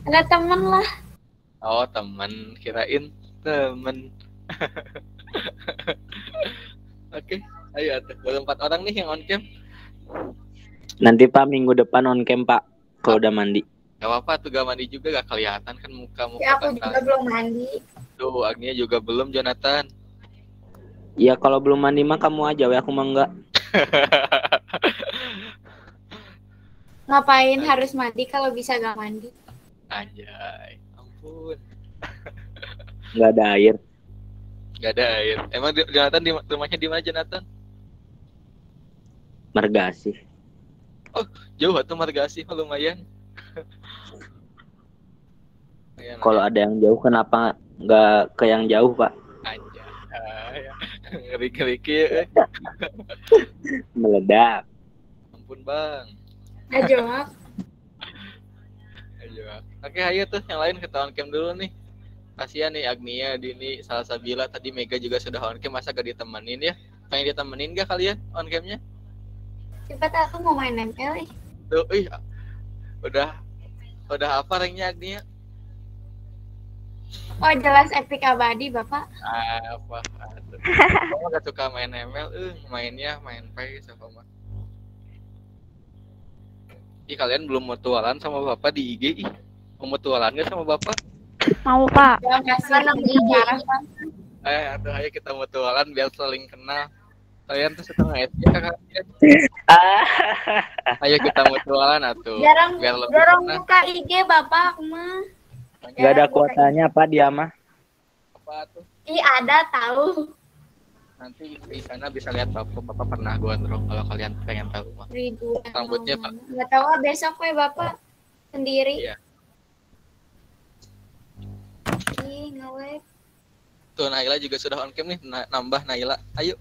Ada temen lah. Oh, teman, kirain temen. Oke, ayo atuh. Baru 4 orang nih yang on cam. Nanti Pak minggu depan on cam, Pak. Kalau udah mandi. Gak apa-apa tuh, gak mandi juga gak kelihatan kan muka-muka. Ya aku juga belum mandi. Tuh, Agnia juga belum, Jonathan. Ya kalau belum mandi mah kamu aja, we aku mah enggak. Ngapain harus mandi kalau bisa gak mandi? Anjay, ampun. Enggak ada air. Gak ada air. Emang Jonathan di rumahnya di mana, Jonathan? Margasih. Oh, jauh tuh Margasih, lumayan. Kalau ada yang jauh kenapa enggak ke yang jauh, Pak? Anjay. Ngeri-ngeri. Meledak. ampun bang. Gak jawab. Ayo. Oke, ayo tuh yang lain kita on cam dulu nih. Kasihan nih Agnia, Dini, Salsabila, tadi Mega juga sudah on cam, masa gak ditemenin ya? Pengen ditemenin gak kalian on camnya? Cepat aku mau main ML. Tuh, udah apa ranknya Agnia? Oh jelas epic abadi bapak. Apa? Kamu gak suka main ML? Mainnya main PES apa mah? Ih, kalian belum mutualan sama bapak di IG? Ih, mau mutualan gak sama bapak? Mau Pak. Jangan kasih cara Pak. Ayo kita mutualan biar saling kenal. Kalian tuh suka nge-SG kalian. Ayo kita mutualan atuh. Jarang Biar lebih kenal. buka IG bapak mah. Gak ada kuotanya Pak dia mah. Apa tuh? Ih ada tahu. Nanti di sana bisa lihat bapak pernah gondrong kalau kalian pengen tahu mah. Ribuan. Rambutnya, Pak. Nggak tahu besok we bapak sendiri. Iya. Ih nge-web. Tuh Naila juga sudah on cam nih, nambah Naila. Ayo.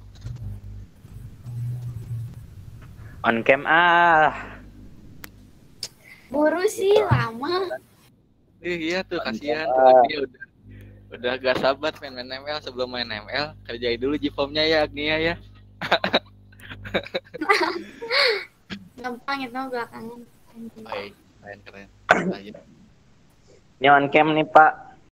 On cam Buru sih lama. Iya tuh kasihan tuh dia udah gak sabar main ML. Sebelum main ML kerjain dulu Jipomnya ya Agnia ya. Gampang itu belakangan. Baik, keren. Lanjut. Ini on cam nih Pak.